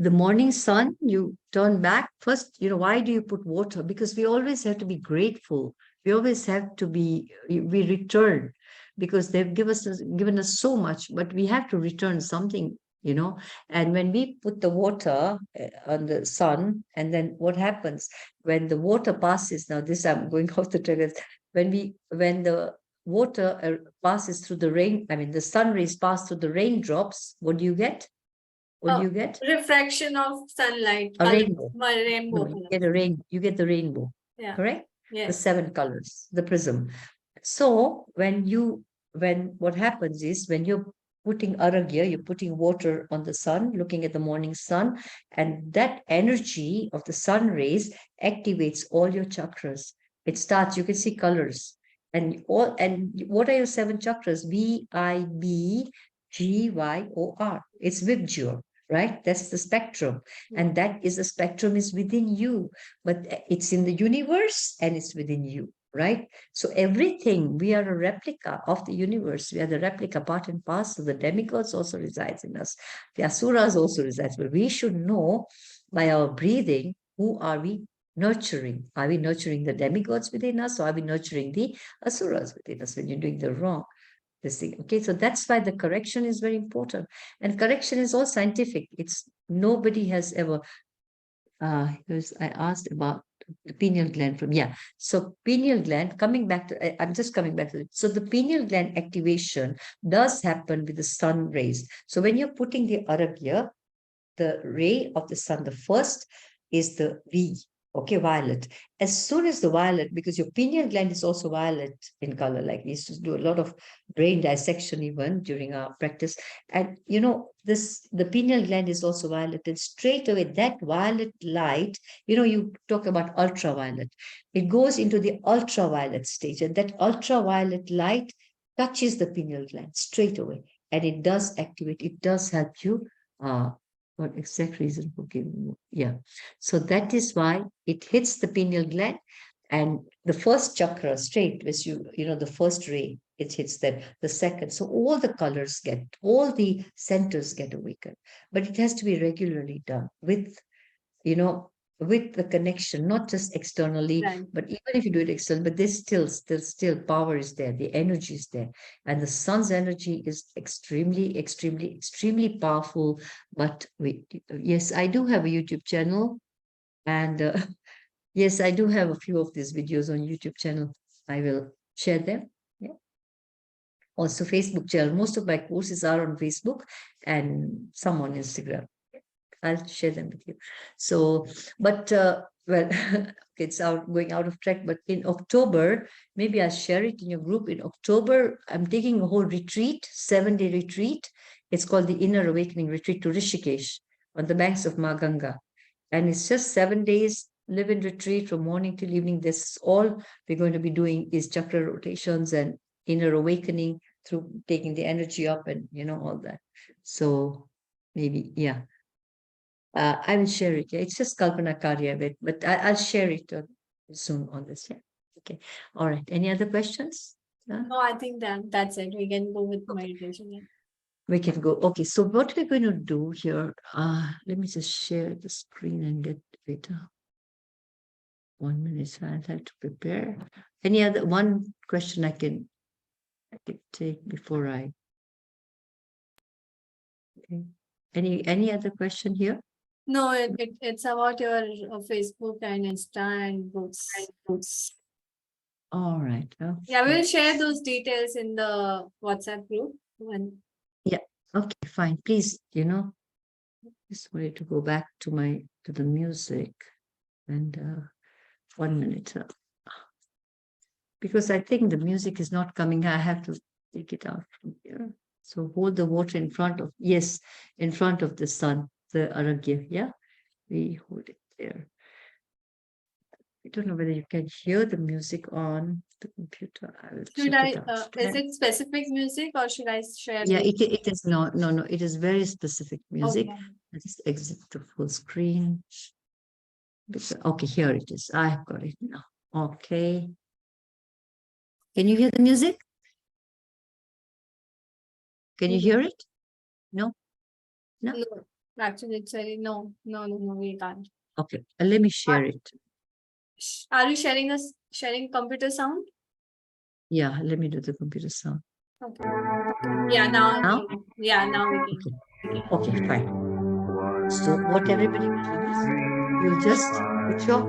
The morning sun, you turn back first, why do you put water? Because we always have to be grateful. We always have to we return, because they've given us so much, but we have to return something, and when we put the water on the sun, and then what happens when the water passes, now this I'm going off the trail, when the water passes through the rain, I mean the sun rays pass through the raindrops, what do you get? What do you get? Refraction of sunlight. A rainbow. Rainbow. No, you get the rainbow. Yeah. Correct? Yes. The 7 colors, the prism. So what happens is when you're putting aragya, you're putting water on the sun, looking at the morning sun, and that energy of the sun rays activates all your chakras. It starts, you can see colors. And what are your 7 chakras? VIBGYOR. It's Vibgyor, right? That's the spectrum. And that is the spectrum is within you, but it's in the universe and it's within you, right? So everything, we are a replica of the universe. We are the replica, part and parcel. The demigods also resides in us. The asuras also resides. But we should know by our breathing, who are we nurturing? Are we nurturing the demigods within us, or are we nurturing the asuras within us when you're doing the wrong? This thing. Okay, so that's why the correction is very important. And correction is all scientific. It's nobody has ever I asked about the pineal gland so pineal gland, I'm just coming back to it. So the pineal gland activation does happen with the sun rays. So when you're putting the aragya, the ray of the sun, the first is the V, okay, violet. As soon as the violet, because your pineal gland is also violet in color, like we used to do a lot of brain dissection even during our practice. And the pineal gland is also violet, and straight away that violet light, you talk about ultraviolet, it goes into the ultraviolet stage, and that ultraviolet light touches the pineal gland straight away, and it does activate, it does help you what exact reason for giving? Yeah. So that is why it hits the pineal gland, and the first chakra straight, which the first ray, it hits that, the second. So all the centers get awakened. But it has to be regularly done with the connection, not just externally, Right. but even if you do it externally, but there's still power is there, the energy is there. And the sun's energy is extremely, extremely, extremely powerful. But yes, I do have a YouTube channel, and yes, I do have a few of these videos on YouTube channel. I will share them. Yeah. Also Facebook channel. Most of my courses are on Facebook and some on Instagram. I'll share them with you. So, but well, it's going out of track. But in October, maybe I'll share it in your group. In October, I'm taking a whole retreat, 7-day retreat. It's called the Inner Awakening Retreat to Rishikesh on the banks of Ma Ganga. And it's just 7 days, live in retreat from morning till evening. This is all we're going to be doing is chakra rotations and inner awakening through taking the energy up and, all that. So maybe, yeah. I will share it. Yeah, it's just Kalpana Karia, but I'll share it soon on this. Yeah. Okay. All right. Any other questions? No, I think that's it. We can go with meditation. Yeah. We can go. Okay. So what we're going to do here, let me just share the screen and get it. 1 minute. So I'll have to prepare. Any other one question I can take before I. Okay. Any other question here? No, it's about your Facebook and Insta and books. All right. Yeah, we'll share those details in the WhatsApp group. Okay, fine. Please, just wanted to go back to the music and 1 minute. Because I think the music is not coming. I have to take it out from here. So hold the water in front of the sun, the aragya. Yeah, we hold it there. I don't know whether you can hear the music on the computer. I will check it out. Is it specific music or should I share? Yeah, it is no. It is very specific music. Okay. I just exit the full screen. Okay, here it is. I have got it now. Okay. Can you hear the music? Can you hear it? No? No, actually, it's very no, we can't. Okay, let me share it. Are you sharing computer sound? Yeah, let me do the computer sound. Okay. Yeah, now Now? Yeah, now we can. Okay, fine. So what everybody will do is you'll just put your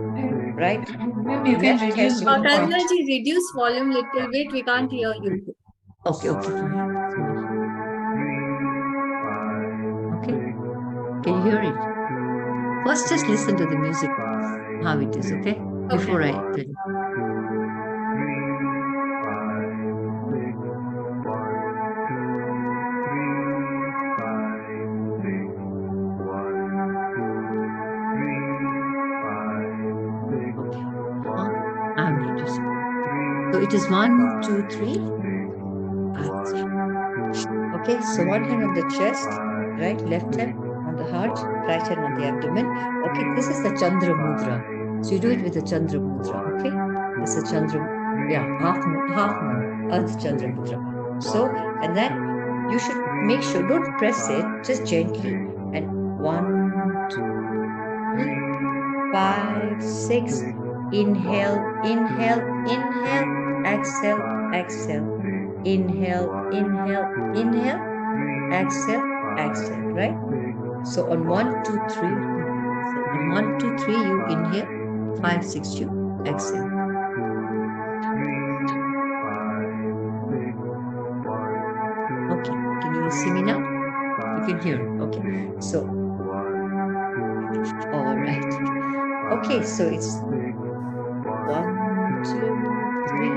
right. Maybe you can reduce volume. Kalpana ji, reduce volume little bit. We can't hear you. Okay, fine. Okay. Can you hear it? First, just listen to the music, how it is, okay? Before I tell you. I'm reducing. So it is 1, 2, 3. Okay, so one hand on the chest, right, left hand on the heart, right hand on the abdomen. Okay, this is the Chandra Mudra. So you do it with the Chandra Mudra, okay? This is Chandra, half moon, Earth Chandra Mudra. So, and then you should make sure, don't press it, just gently. And 1, 2, 3, 5, 6. Inhale, inhale, inhale, exhale, exhale. Inhale, inhale, inhale, exhale, exhale, right? So on 1, 2, 3, on 1, 2, 3, you inhale, 5, 6, you exhale. Okay, can you see me now? You can hear, okay. So, all right. Okay, so it's 1, 2, 3,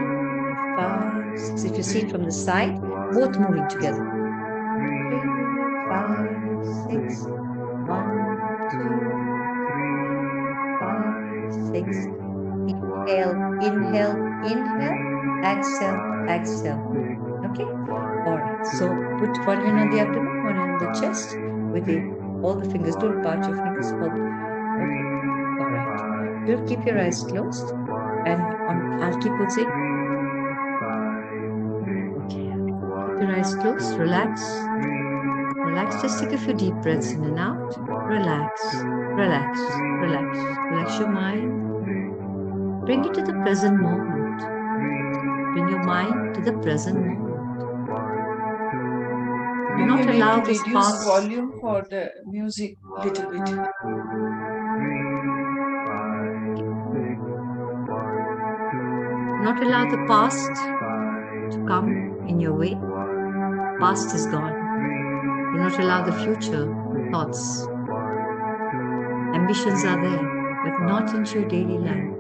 5, 6. If you see it from the side, both moving together. 3, 5, 6. 1, 2, 3, 5, 6. Inhale, inhale, inhale, exhale, exhale. Okay? All right. So put one hand on the abdomen, one hand on the chest with all the fingers. Don't part your fingers. Okay. All right. You'll keep your eyes closed, and I'll keep on saying. Okay. Keep your eyes closed. Relax. Relax. Just take a few deep breaths in and out. Relax. Relax. Relax. Relax your mind. Bring it to the present moment. Bring your mind to the present moment. Do not allow this reduce past volume for the music a little bit. Not allow the past to come in your way. past is gone. Do not allow the future thoughts. Ambitions are there, but not into your daily life.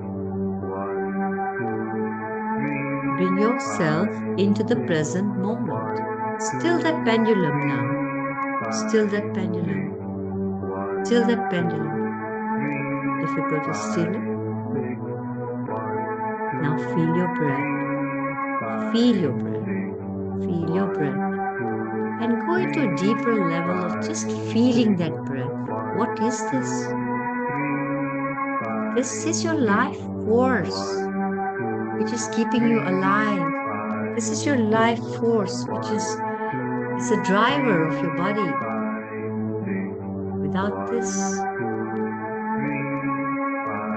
Bring yourself into the present moment. Still that pendulum now. Still that pendulum. Still that pendulum. Difficult to still it. Now feel your breath. Feel your breath. Feel your breath. And go into a deeper level of just feeling that breath. What is this? This is your life force, which is keeping you alive. This is your life force, which is a driver of your body. Without this,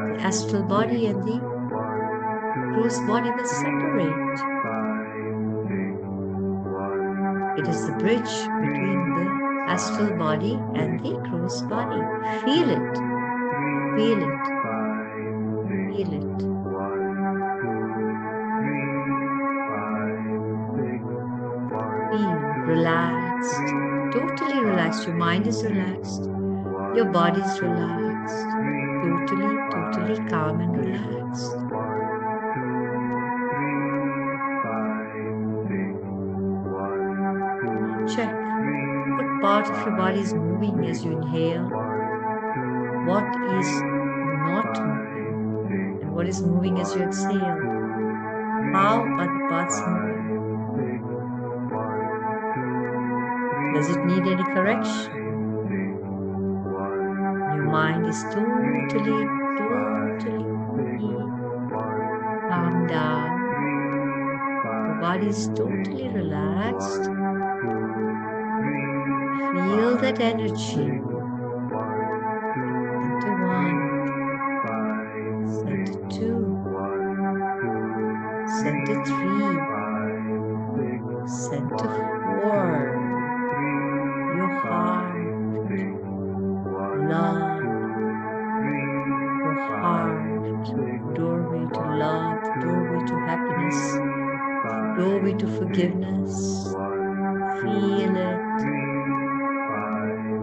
the astral body and the gross body will separate. It is the bridge between the astral body and the gross body. Feel it. Feel it. Feel it. Feel relaxed. Totally relaxed. Your mind is relaxed. Your body is relaxed. Totally calm and relaxed. Check what part of your body is moving as you inhale, what is not moving, and what is moving as you exhale. How are the parts moving? Does it need any correction? Your mind is totally calmed down. Your body is totally relaxed. Feel that energy. Center 1, center 2, center 3, center 4. Your heart, love, your heart, doorway to love, doorway to happiness, doorway to forgiveness. Feel it.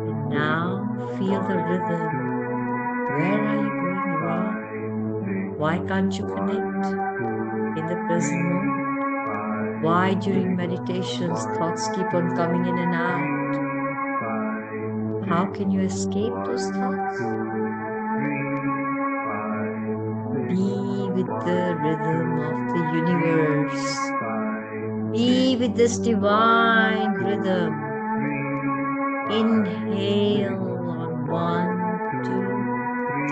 And now feel the rhythm. Where are you going wrong? Why can't you connect in the present moment? Why during meditations thoughts keep on coming in and out? How can you escape those thoughts? Be with the rhythm of the universe. Be with this divine rhythm. Inhale on 1, 2,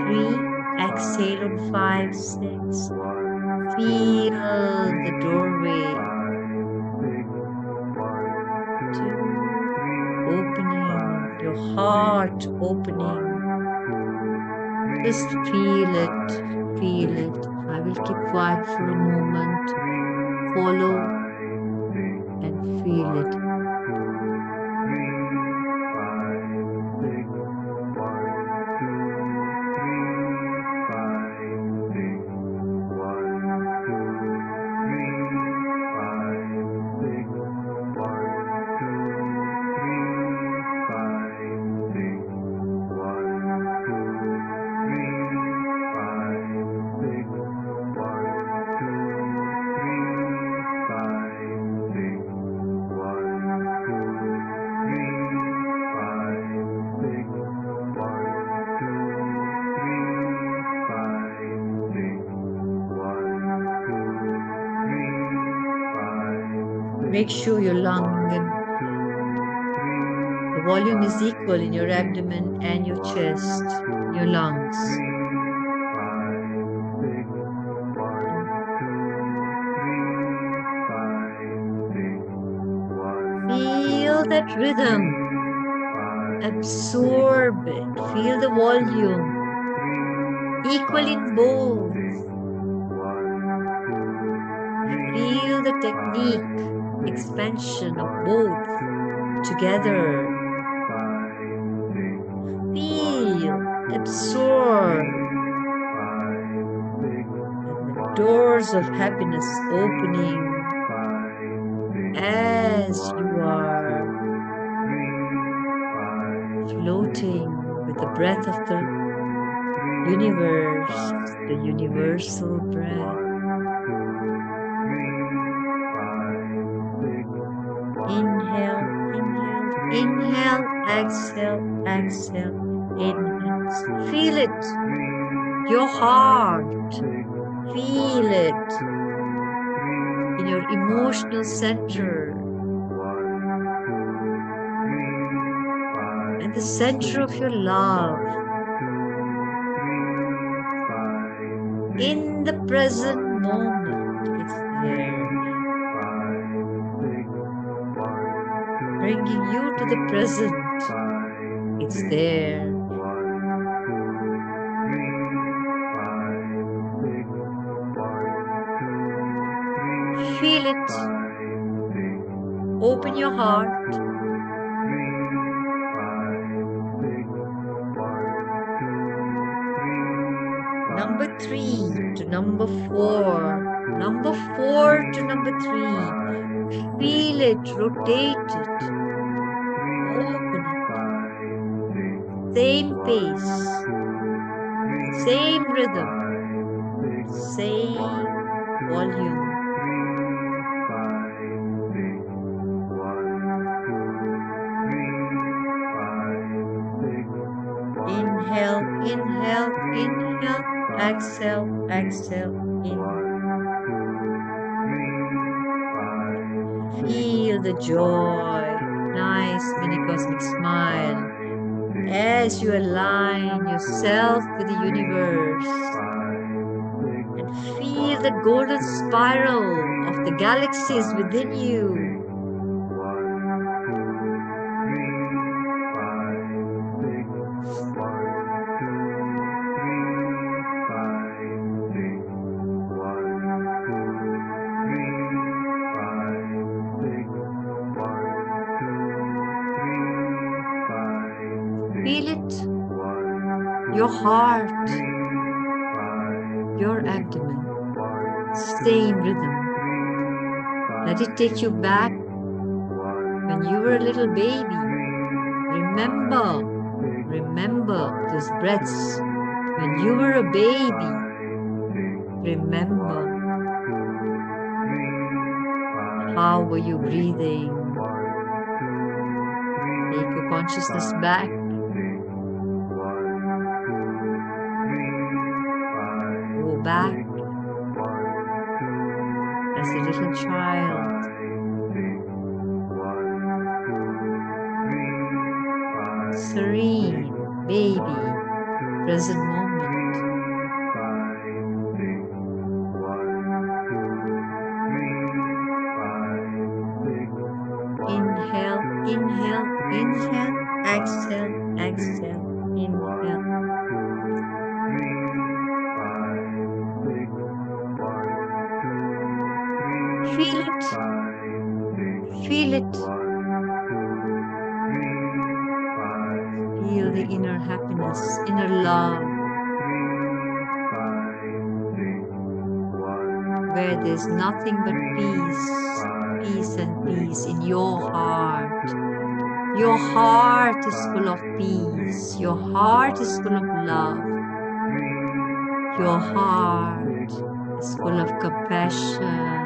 3. Exhale on 5, 6. Feel the doorway. 2. Opening. Your heart opening. Just feel it. Feel it. I will keep quiet for a moment. Follow and feel it. Make sure your lung and the volume is equal in your abdomen and your chest, your lungs. Feel that rhythm. Absorb it. Feel the volume. Equal in both. Feel the technique. Expansion of both together. Feel, absorb. And the doors of happiness opening as you are floating with the breath of the universe, the universal breath. Inhale, inhale, inhale, exhale, exhale, inhale. Feel it, your heart. Feel it in your emotional center and the center of your love. In the present moment, it's there, bringing you to the present. It's there. Feel it. Open your heart. Number 3 to number 4. Number 4 to number 3. Feel it, rotate it, open it. Same pace, same rhythm, same volume. Inhale, inhale, inhale, exhale, exhale, inhale. Feel the joy, nice mini cosmic smile as you align yourself with the universe and feel the golden spiral of the galaxies within you. Feel it, your heart, your abdomen, same rhythm. Let it take you back when you were a little baby. Remember those breaths when you were a baby. Remember, how were you breathing? Take your consciousness back. Go back as a little child. Serene, baby, present moment. Inhale, inhale, inhale, exhale, exhale, inhale. Feel it. Feel it. Feel the inner happiness, inner love, where there's nothing but peace, peace and peace in your heart. Your heart is full of peace. Your heart is full of love. Your heart is full of compassion.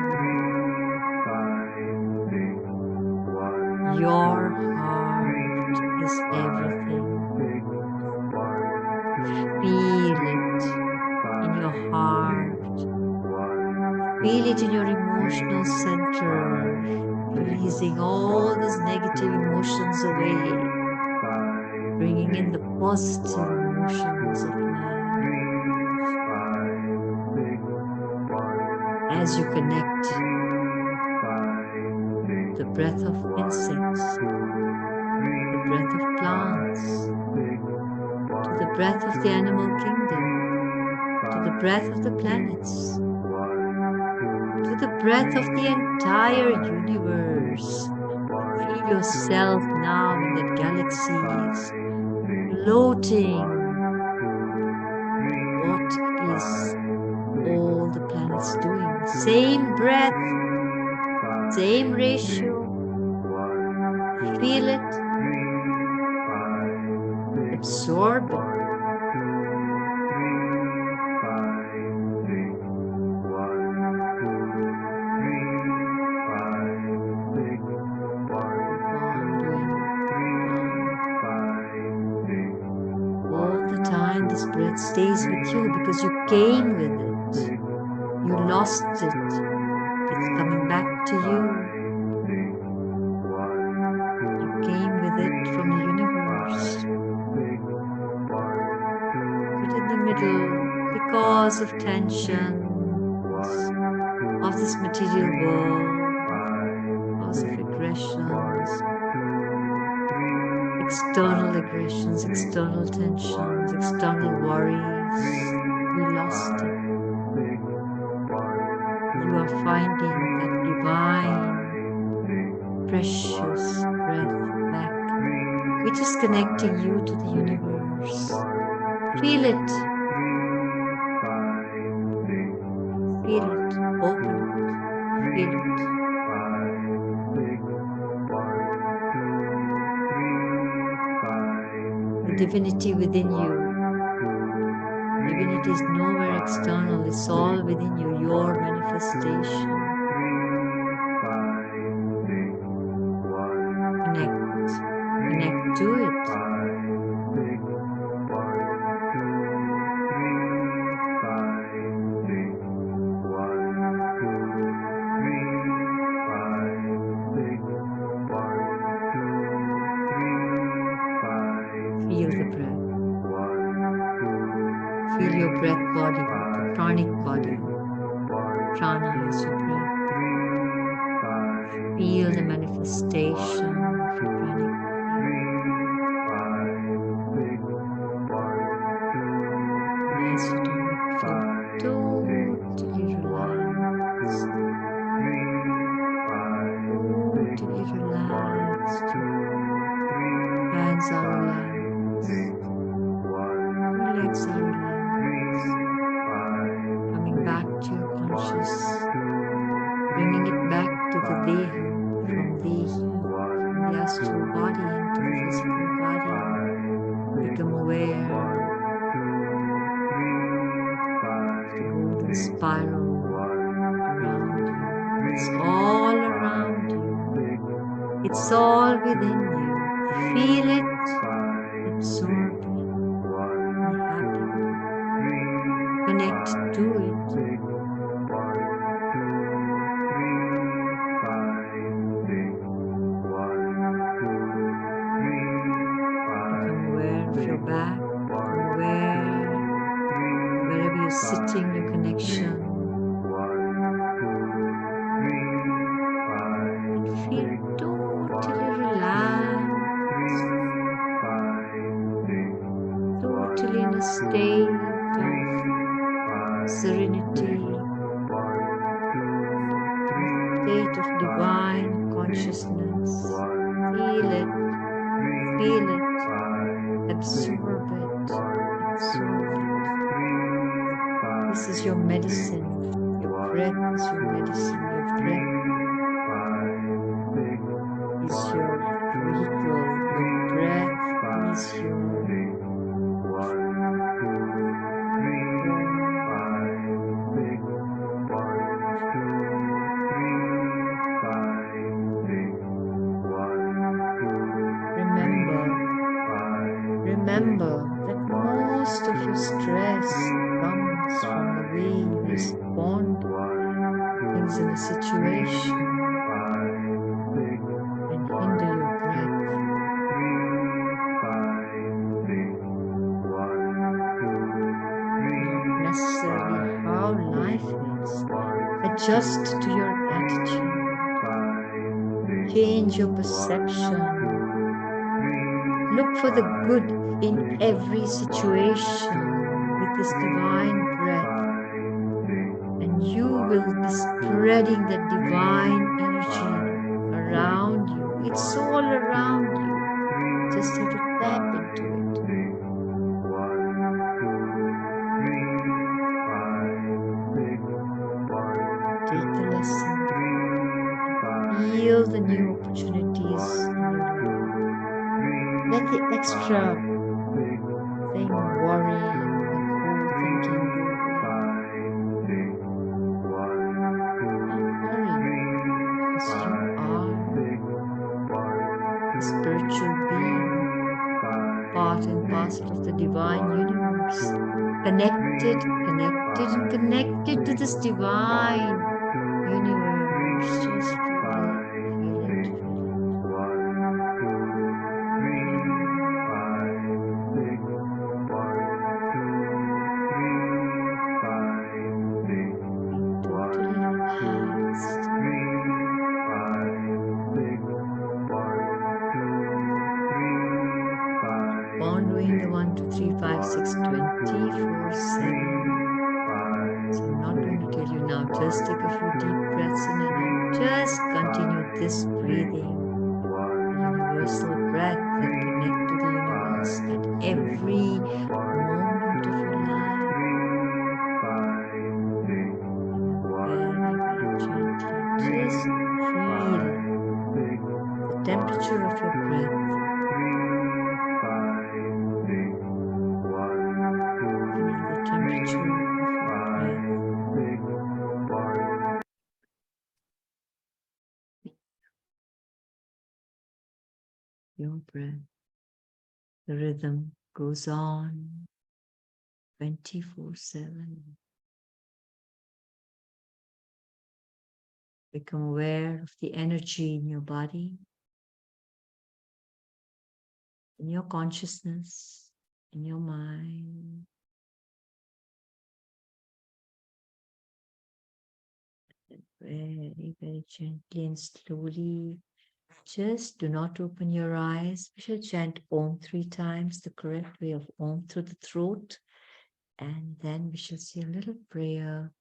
Your heart is everything. Feel it in your heart. Feel it in your emotional center, releasing all these negative emotions away, bringing in the positive emotions of life. As you connect the breath of insects, the breath of plants, to the breath of the animal kingdom, to the breath of the planets, to the breath of the entire universe. Feel yourself now in that galaxies, floating. What is all the planets doing? Same breath, same ratio. Feel it. orbit. All the time this breath stays with you because you came with it. You lost it. It's coming back to you. You came with it from the universe. But in the middle, because of tensions of this material world, because of aggressions, external aggressions, external tensions, external worries, we lost it. You are finding that divine, precious breath back, which is connecting you to the universe. Feel it. Feel it. Open it. Feel it. The divinity within you. Divinity is nowhere external, it's all within you, your manifestation. Connect to it. Feel the breath. Feel your breath body, the pranic body. Prana is your breath. Feel the manifestation of your pranic body. As you feel totally relaxed. Totally relaxed. Hands are relaxed. Legs are relaxed. Coming back to your conscious. Bringing it back to the Deha. From the astral body into the physical body. Become aware of the golden spiral around you. It's all around you. It's all within you. Feel it, absorb it, be happy. Connect to it. Become aware of your back, become aware wherever you're sitting, your connection. And feel totally relaxed, totally in a state of serenity, state of divine consciousness. Feel it, absorb it, absorb it. This is your medicine. Your breath is your medicine. Your breath is your vehicle. Your breath is your Remember that most of your stress comes from the way you respond to things in a situation and hinder your breath. Not necessarily how life is. Adjust to your attitude. Change your perception. Look for the good in every situation with this divine breath, and you will be spreading that divine energy around you. It's all around you. Just have to tap into it. Take the lesson. Feel the new opportunities in your life. Let the extra connected, connected, and connected to this divine universe. Just feel it, feel it, feel it. Being totally relaxed. On doing the 1, 2, 3, 5, 6, 24/7. So I'm not going to tell you now, just take a few deep breaths in and out. Just continue this breathing, the universal breath that connects to the universe at every moment of your life. Very, very gently. Just feel the temperature of your breath. Feel the temperature of your breath. Your breath. The rhythm goes on 24/7. Become aware of the energy in your body, in your consciousness, in your mind. And very, very gently and slowly, just do not open your eyes. We shall chant Om 3 times, the correct way of Om through the throat. And then we shall say a little prayer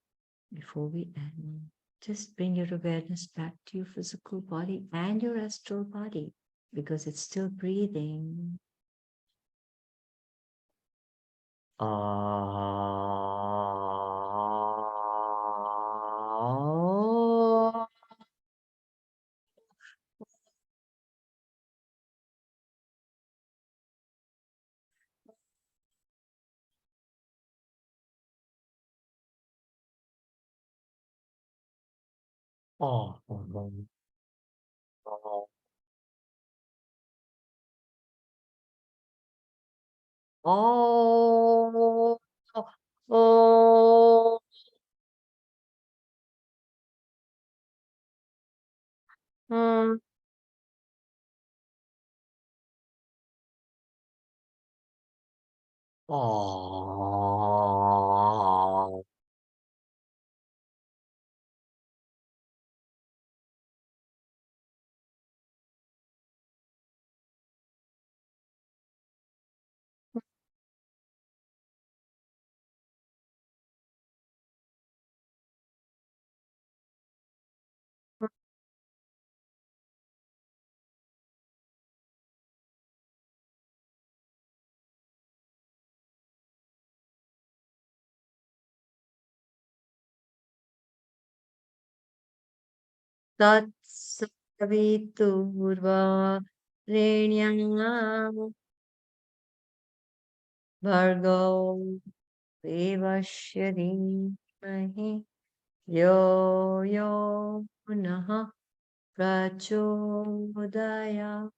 before we end. Just bring your awareness back to your physical body and your astral body, because it's still breathing. Oh, oh, mm, oh. Tatsaviturva renyam Bhargo devasya dhimahi yo yo punaha prachodaya.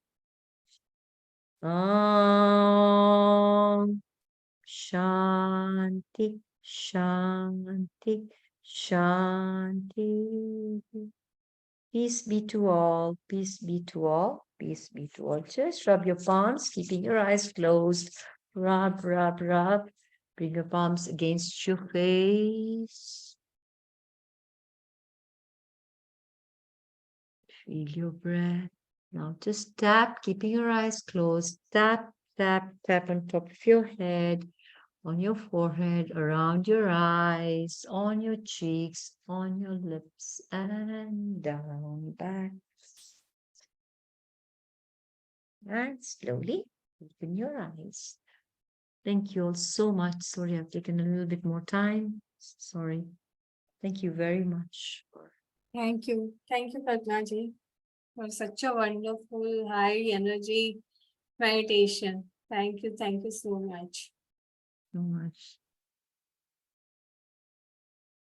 Om Shanti, Shanti, Shanti. Peace be to all, peace be to all, peace be to all. Just rub your palms, keeping your eyes closed. Rub, rub, rub. Bring your palms against your face. Feel your breath. Now just tap, keeping your eyes closed. Tap, tap, tap on top of your head, on your forehead, around your eyes, on your cheeks, on your lips, and down, back. And slowly open your eyes. Thank you all so much. Sorry, I've taken a little bit more time. Sorry. Thank you very much. Thank you. Thank you, Kalpana ji, for such a wonderful, high energy meditation. Thank you. Thank you so much. So much.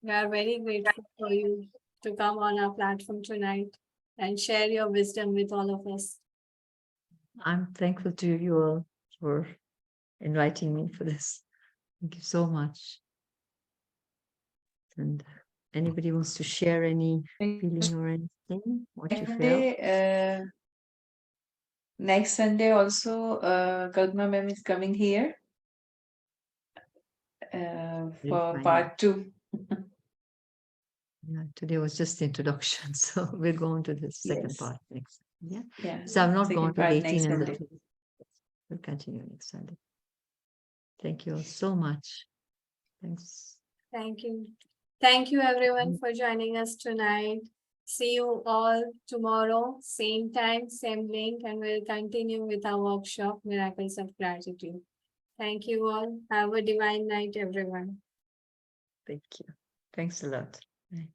We are very grateful for you to come on our platform tonight and share your wisdom with all of us. I'm thankful to you all for inviting me for this. Thank you so much. And anybody wants to share any feeling or anything? What you felt? Next Sunday also, Kalpana ma'am is coming here for Fine. part 2. Yeah, today was just the introduction, so we'll go on to the second Yes. part next. Yeah. Yeah. So I've not second gone to part 18 next and the Sunday. 2. We'll continue next Sunday. Thank you all so much. Thanks. Thank you. Thank you everyone for joining us tonight. See you all tomorrow, same time, same link, and we'll continue with our workshop, Miracles of Gratitude. Thank you all. Have a divine night, everyone. Thank you. Thanks a lot. Bye.